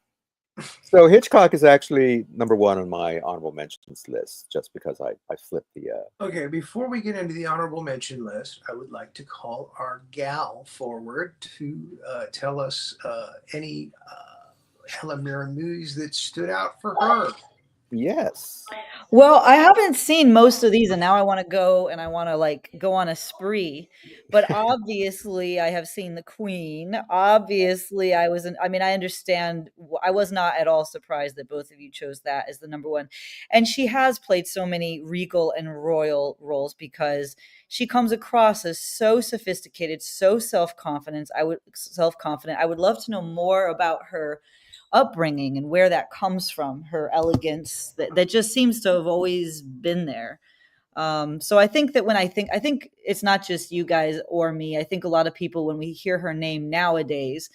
So Hitchcock is actually number one on my honorable mentions list, just because I flipped the. okay, before we get into the honorable mention list, I would like to call our gal forward to tell us any Helen Mirren movies that stood out for her. Yes. Well, I haven't seen most of these, and now I wanna go and I wanna, like, go on a spree, but obviously, I have seen The Queen. Obviously, I mean, I understand I was not at all surprised that both of you chose that as the number 1, and she has played so many regal and royal roles because she comes across as so sophisticated, so self-confident. I would love to know more about her upbringing and where that comes from, her elegance that just seems to have always been there. So I think that I think it's not just you guys or me. I think a lot of people, when we hear her name nowadays,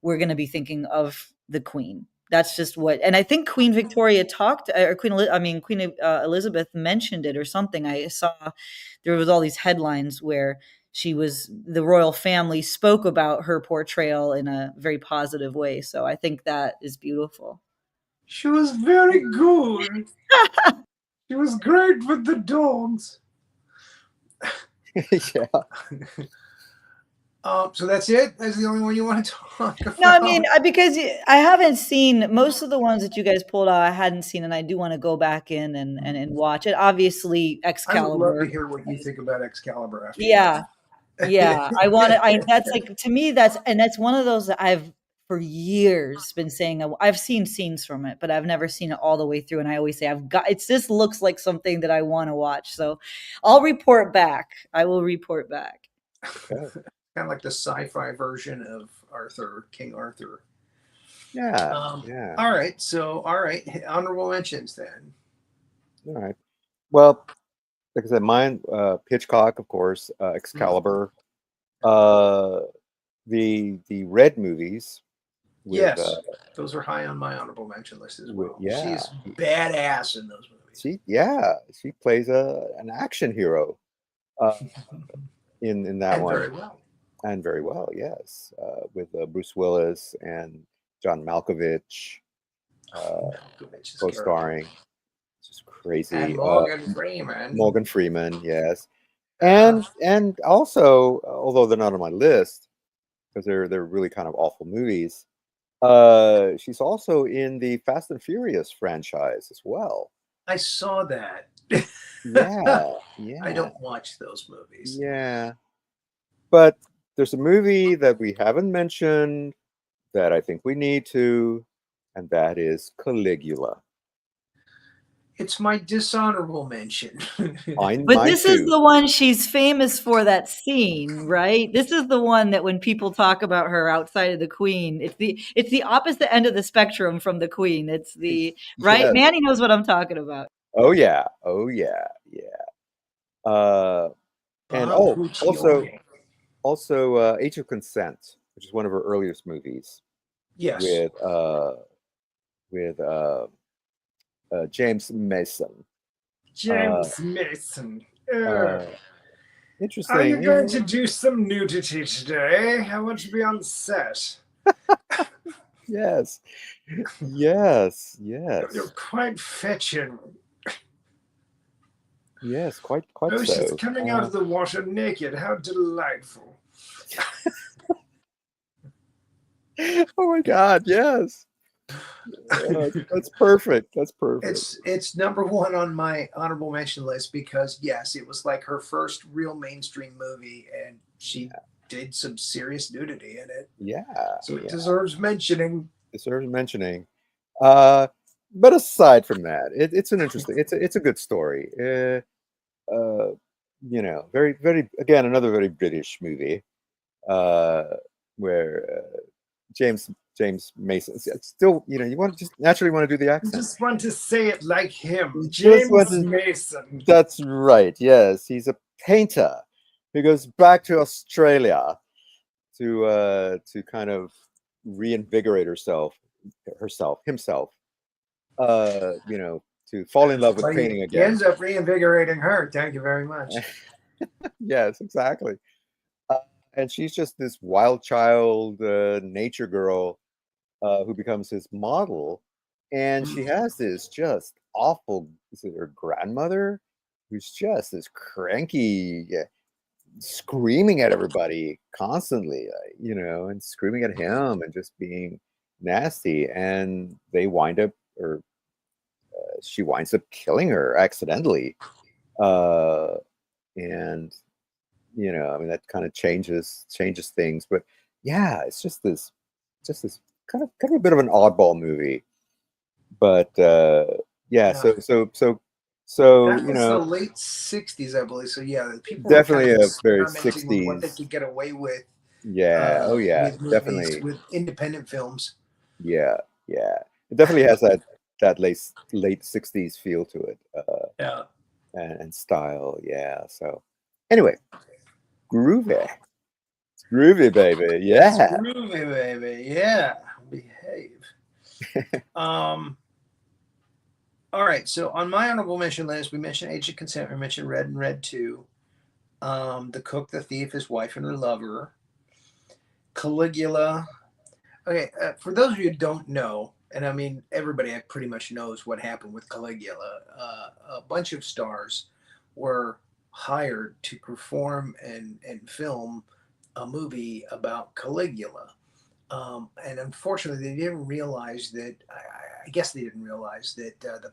we're going to be thinking of the Queen. That's just what, and I think Queen Victoria talked, or Queen Elizabeth mentioned it or something. I saw there was all these headlines where the royal family spoke about her portrayal in a very positive way. So I think that is beautiful. She was very good. She was great with the dogs. Yeah. So that's it. That's the only one you want to talk No, I about. mean, because I haven't seen most of the ones that you guys pulled out. I hadn't seen, and I do want to go back in and watch it. Obviously, I would love to Excalibur. hear what you think about Excalibur after you Yeah, watch yeah. I want to. I That's like, to me. That's one of those that I've for years been saying. I've seen scenes from it, but I've never seen it all the way through. And I always say I've got. It's This looks like something that I want to watch. So I'll report back. I will report back. Okay. kind of like the sci-fi version of Arthur, King Arthur. Yeah. Yeah. All right. So, all right. Honorable mentions then. All right. Well, like I said, mine, Hitchcock, of course, Excalibur, uh, the Red movies with Yes, those are high on my honorable mention list as well. yeah, She's badass in those movies. she plays an action hero uh, in that And one, very well. and very well, yes, with Bruce Willis and John Malkovich, Malkovich is co-starring. It's just crazy. and Morgan Freeman. Morgan Freeman, yes, Uh, and also, although they're not on my list because they're really kind of awful movies. She's also in the Fast and Furious franchise as well. I saw that. Yeah, I yeah, don't watch those movies. yeah. But there's a movie that we haven't mentioned that I think we need to, and that is Caligula. It's my dishonorable mention. But Mine this is too. the one she's famous for, that scene, right? This is the one that when people talk about her outside of the Queen, it's the opposite end of the spectrum from the Queen. It's the right. Yes. Manny knows what I'm talking about. Oh yeah. Oh yeah. Yeah. And Bob also Guccione. Age of Consent, which is one of her earliest movies Yes. with James Mason. James Mason. Interesting. Are you going to do some nudity today? I want to be on set. Yes. Yes. Yes. You're quite fetching. Yes, quite Oh, so. she's coming out of the water naked. How delightful. Oh my God, yes. That's perfect. That's perfect. It's number one on my honorable mention list because yes, it was like her first real mainstream movie, and she did some serious nudity in it. Yeah. So it deserves mentioning. Deserves mentioning. But aside from that, it's an interesting. It's a good story. Very very again another very British movie, where James Mason still, you want to just naturally want to do the accent. Just want to say it like him, James Mason. That's right. Yes, he's a painter who goes back to Australia to kind of reinvigorate himself, to fall in love with painting He again. ends up reinvigorating her. Thank you very much. Yes, exactly. And she's just this wild child, nature girl who becomes his model. And she has this just awful, is it her grandmother, who's just this cranky, screaming at everybody constantly, and screaming at him and just being nasty. And they wind up, or she winds up killing her accidentally. And I mean, that kind of changes things. But yeah, it's just this kind of a bit of an oddball movie. But yeah. So that was the late '60s, I believe. So yeah, people definitely were kind of a very experimenting with what they '60s. could get away with. Yeah. Oh yeah. With movies, Definitely. with independent films. Yeah. Yeah. It definitely has that late '60s feel to it. Yeah. And style. Yeah. So anyway, groovy. It's groovy, baby. Yeah. It's groovy, baby. Yeah. Behave. All right. So on my honorable mention list, we mentioned Age of Consent. We mentioned Red and Red 2. The Cook, the Thief, His Wife, and Her Lover. Caligula. Okay. For those of you who don't know, and I mean, everybody pretty much knows what happened with Caligula. A bunch of stars were hired to perform and film a movie about Caligula. And unfortunately, they didn't realize that. I guess they didn't realize that the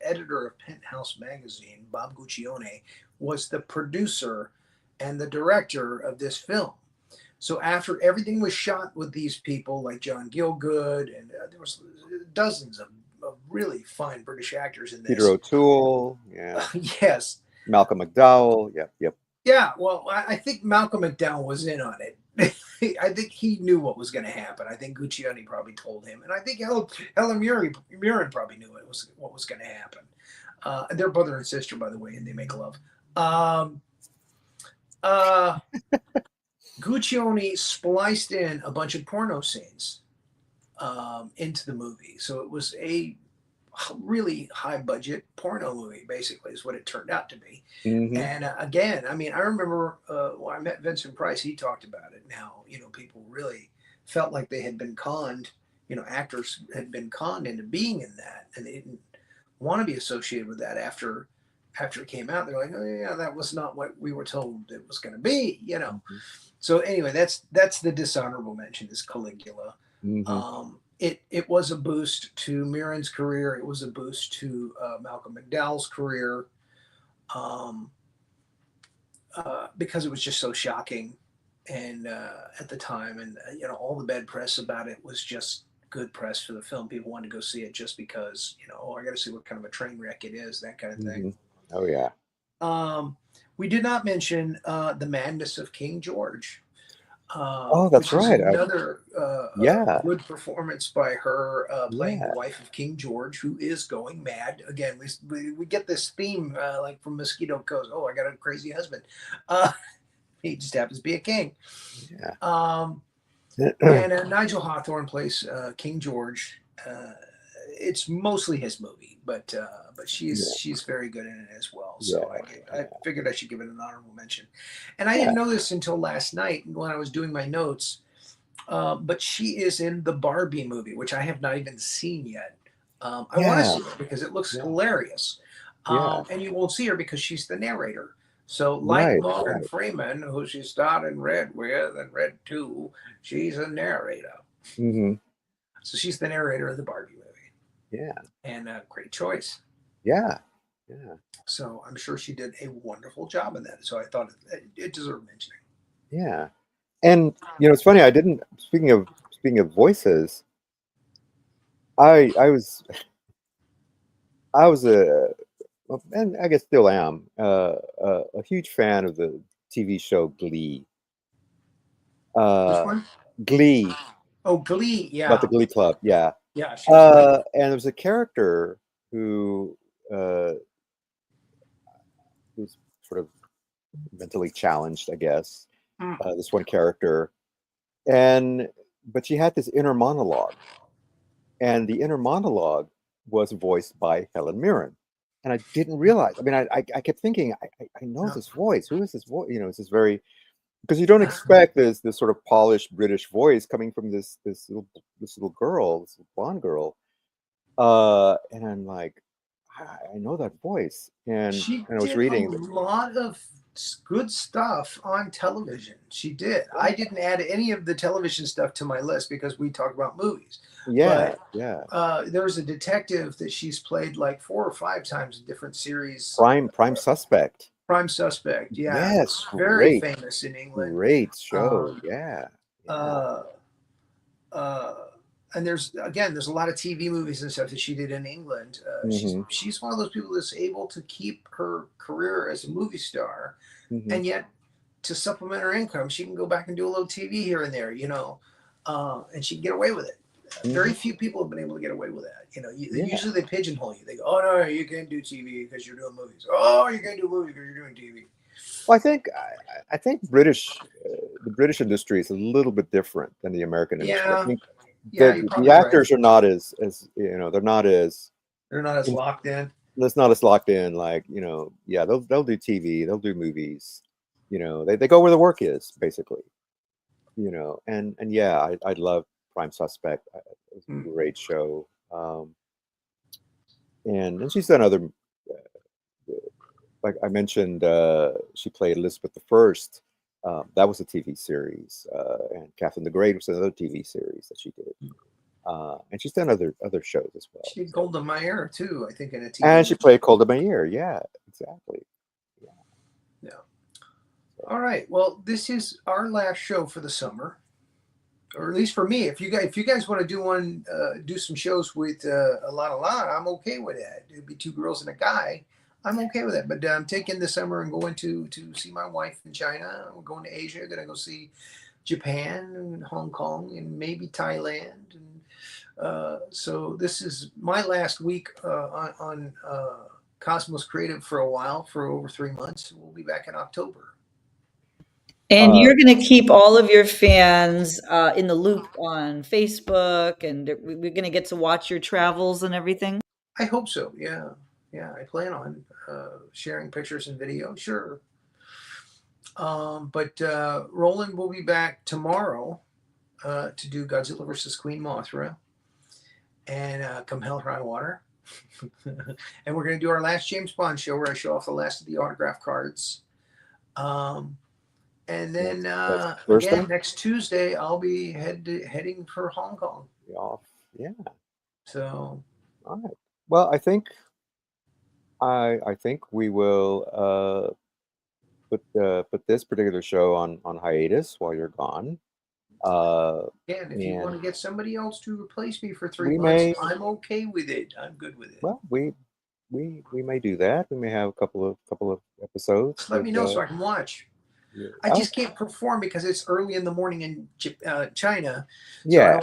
editor of Penthouse magazine, Bob Guccione, was the producer and the director of this film. So after everything was shot with these people like John Gielgud, and there was dozens of really fine British actors in this. Peter O'Toole, yeah. Yes. Malcolm McDowell, yep. Yeah, well, I think Malcolm McDowell was in on it. I think he knew what was going to happen. I think Guccione probably told him, and I think Helen Mirren probably knew what was going to happen. They're brother and sister, by the way, and they make love. Guccione spliced in a bunch of porno scenes into the movie, so it was a really high budget porno movie, basically, is what it turned out to be. Mm-hmm. And again, I mean, I remember when I met Vincent Price, he talked about it, and how people really felt like they had been conned actors had been conned into being in that, and they didn't want to be associated with that after it came out. They're like, oh yeah, that was not what we were told it was going to be. So anyway, that's the dishonorable mention is Caligula. It was a boost to Mirren's career. It was a boost to Malcolm McDowell's career, because it was just so shocking, and at the time, and all the bad press about it was just good press for the film. People wanted to go see it just because I got to see what kind of a train wreck it is, that kind of thing. Oh yeah. We did not mention The Madness of King George. Oh, that's right. Another Yeah. good performance by her playing Yeah. the wife of King George, who is going mad. Again, we get this theme like from Mosquito Coast. Oh, I got a crazy husband. He just happens to be a king. Yeah. And Nigel Hawthorne plays King George. It's mostly his movie, but she's very good in it as well. So I figured I should give it an honorable mention. And I didn't know this until last night when I was doing my notes. But she is in the Barbie movie, which I have not even seen yet. I want to see it because it looks hilarious. And you won't see her because she's the narrator. So like Morgan Freeman, who she starred in Red with and Red 2, she's a narrator. So she's the narrator of the Barbie movie. Yeah. And a great choice. Yeah. So I'm sure she did a wonderful job in that. So I thought it deserved mentioning. Yeah. And it's funny, speaking of voices, I was and I guess still am a huge fan of the TV show Glee. Which one? Glee. Oh, Glee, yeah. About the Glee Club, yeah. Yeah. And there's a character who was sort of mentally challenged, I guess. This one character, but she had this inner monologue, and the inner monologue was voiced by Helen Mirren, and I didn't realize. I mean, I kept thinking, I know this voice. Who is this voice? It's this very, because you don't expect this sort of polished British voice coming from this little girl, this little blonde girl, and I'm like, I know that voice, and I was reading a lot of good stuff on television. She did. I didn't add any of the television stuff to my list because we talk about movies. Yeah, there was a detective that she's played like 4 or 5 times in different series. Prime Suspect. Prime Suspect. Yeah. Yes, very famous in England. Great show. And there's a lot of TV movies and stuff that she did in England. She's one of those people that's able to keep her career as a movie star, and yet to supplement her income, she can go back and do a little TV here and there, and she can get away with it. Very few people have been able to get away with that. Usually they pigeonhole you. They go, "Oh no, you can't do TV because you're doing movies." "Oh, you can't do movies because you're doing TV." Well, I think the British industry is a little bit different than the American industry. I think the actors are not as they're not as locked in. It's not as locked in. Like they'll do TV, they'll do movies. They go where the work is, basically. And I love Prime Suspect. It's a great show. And she's done other. Like I mentioned, she played Elizabeth I. That was a TV series, and Catherine the Great was another TV series that she did. And she's done other shows as well. She did Golda Meir too, I think, in a TV. And she played Golda Meir. Yeah, exactly. Yeah. All right. Well, this is our last show for the summer, or at least for me. If you guys want to do some shows with a lot, I'm okay with that. It'd be 2 girls and a guy. I'm okay with that. But I'm taking the summer and going to see my wife in China. We're going to Asia. Gonna go see Japan and Hong Kong and maybe Thailand. And so this is my last week on Cosmos Creative for a while, for over 3 months. We'll be back in October. And you're going to keep all of your fans in the loop on Facebook, and we're going to get to watch your travels and everything? I hope so, yeah. I plan on sharing pictures and video, sure. But Roland will be back tomorrow to do Godzilla vs. Queen Mothra. and come hell or high water. And we're going to do our last James Bond show where I show off the last of the autograph cards. And then That's again, Thursday? next Tuesday, I'll be heading for Hong Kong. Off. Yeah. So, All right. Well, I think we will put this particular show on hiatus while you're gone. and if you want to And get somebody else to replace me for 3 we months, may, I'm okay with it. I'm good with it. well, we may do that. We may have a couple of episodes Just let me with know so I can watch. I oh, just can't perform because it's early in the morning in China. So yeah.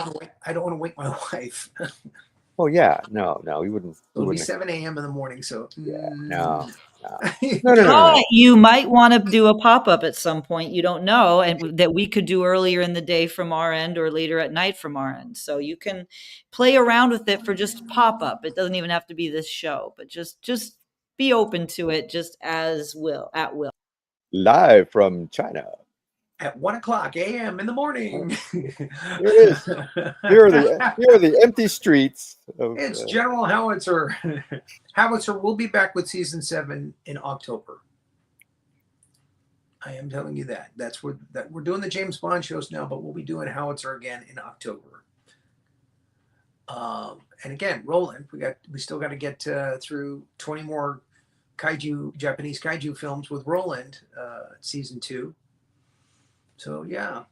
I don't want to wake my wife. Oh yeah. No, we wouldn't. We It'll be wouldn't. 7 a.m. in the morning. So Yeah. No. No. But you might want to do a pop-up at some point. You don't know, and that we could do earlier in the day from our end or later at night from our end. So you can play around with it for just pop-up. It doesn't even have to be this show, but just be open to it just at will. Live from China. At 1:00 a.m. in the morning. Here it is. Here are the empty streets. It's General Howitzer. Howitzer will be back with season 7 in October. I am telling you that. We're doing the James Bond shows now, but we'll be doing Howitzer again in October. And again, Roland, we still got to get through 20 more Japanese kaiju films with Roland, season 2. So yeah.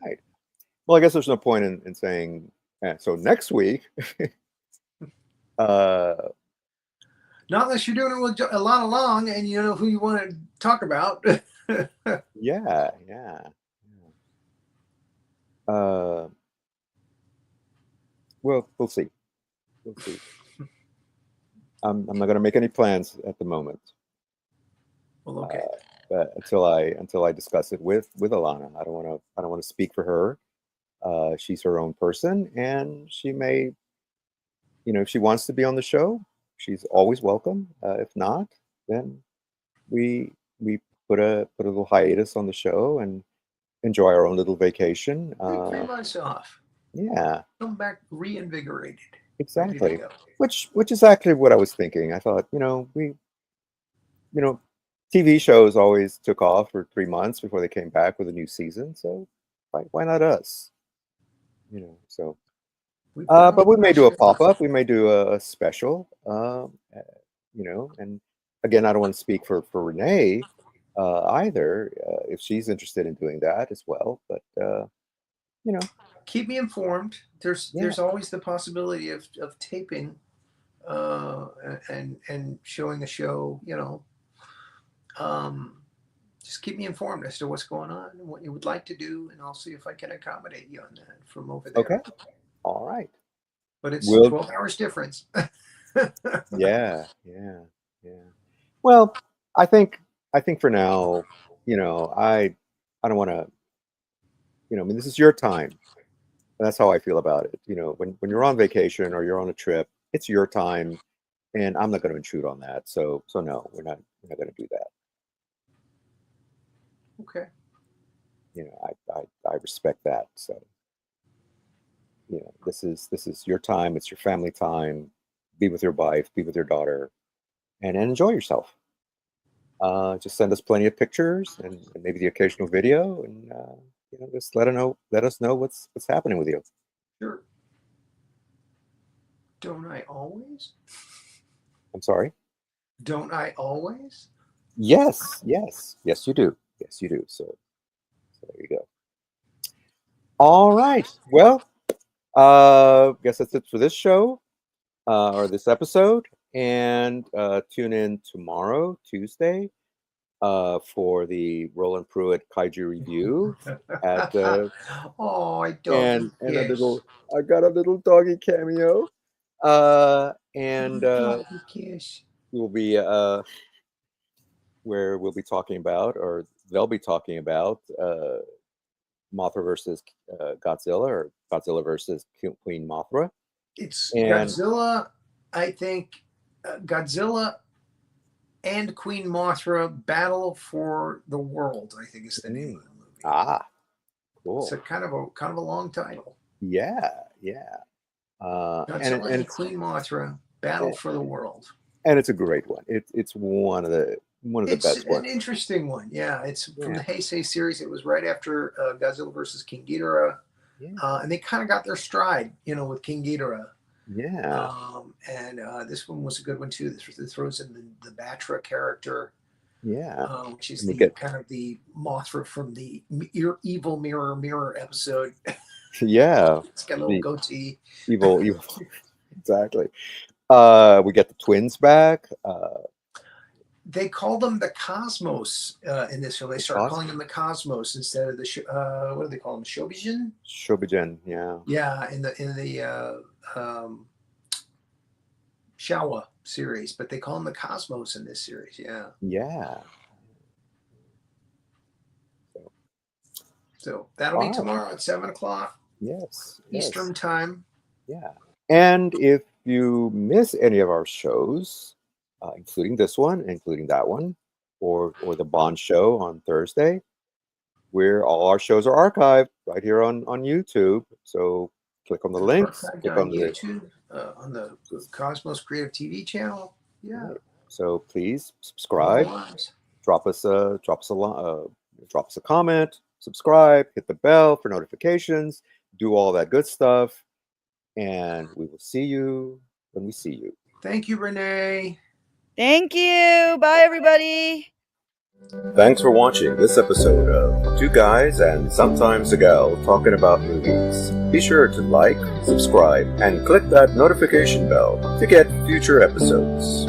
Right. Well, I guess there's no point in saying. So next week. Not unless you're doing it with Alana Long and you know who you want to talk about. Yeah. Well, we'll see. I'm not going to make any plans at the moment. Well, okay. But until I discuss it with Alana, I don't want to speak for her. She's her own person, and she may, if she wants to be on the show, she's always welcome. If not, then we put a little hiatus on the show and enjoy our own little vacation. Take 3 months off. Yeah. Come back reinvigorated. Exactly. Which is actually what I was thinking. I thought, TV shows always took off for 3 months before they came back with a new season. So why not us? So. But we may do a pop-up. We may do a special. And again, I don't want to speak for Renee either, if she's interested in doing that as well. But keep me informed. There's always the possibility of taping and showing a show. Just keep me informed as to what's going on and what you would like to do, and I'll see if I can accommodate you on that from over there. Okay. All right. But it's 12 hours difference. Yeah. Well, I think for now, I don't want to, this is your time. That's how I feel about it. When you're on vacation or you're on a trip, it's your time, and I'm not going to intrude on that. So no, we're not going to do that. Okay. I respect that. So, this is your time. It's your family time. Be with your wife, be with your daughter, and enjoy yourself. Just send us plenty of pictures and maybe the occasional video, and just let us know what's happening with you. Sure. Don't I always? I'm sorry? Don't I always? Yes, you do. Yes, you do. So there you go. All right. Well, guess that's it for this show or this episode. And tune in tomorrow, Tuesday, for the Roland Pruitt Kaiju review. At I don't. And I got a little doggy cameo. And we'll be where we'll be talking about, or they'll be talking about, Mothra versus Godzilla, or Godzilla versus Queen Mothra. It's Godzilla. I think Godzilla and Queen Mothra battle for the world, I think is the name of the movie. Ah, cool. It's a kind of a long title. Yeah. Godzilla and It's Queen Mothra battle for the world. and it's a great one. It's one of the It's best an ones. interesting one. Yeah, it's from Yeah. the Heisei series. It was right after Godzilla versus King Ghidorah, Yeah. and they kind of got their stride, with King Ghidorah. Yeah. And this one was a good one too. This throws in the Batra character, Yeah. which is And we the get kind of the Mothra from the Evil Mirror episode. yeah. It's got a little The goatee. evil exactly. We get the twins back. They call them the Cosmos in this film. They start calling them the Cosmos instead of what do they call them? Shobijin? Shobijin, yeah. Yeah, in the Shawa series, but they call them the Cosmos in this series. Yeah. Yeah. So that'll be tomorrow at 7:00. Yes. Eastern time. Yeah. And if you miss any of our shows, including this one, including that one, or the Bond show on Thursday, where all our shows are archived right here on YouTube. So click on the links. Click on YouTube, on the Cosmos Creative TV channel. Yeah. Right. So please subscribe. Drop us a comment. Subscribe. Hit the bell for notifications. Do all that good stuff, and we will see you when we see you. Thank you, Renee. Thank you. Bye, everybody. Thanks for watching this episode of Two Guys and Sometimes a Gal Talking About Movies. Be sure to like, subscribe, and click that notification bell to get future episodes.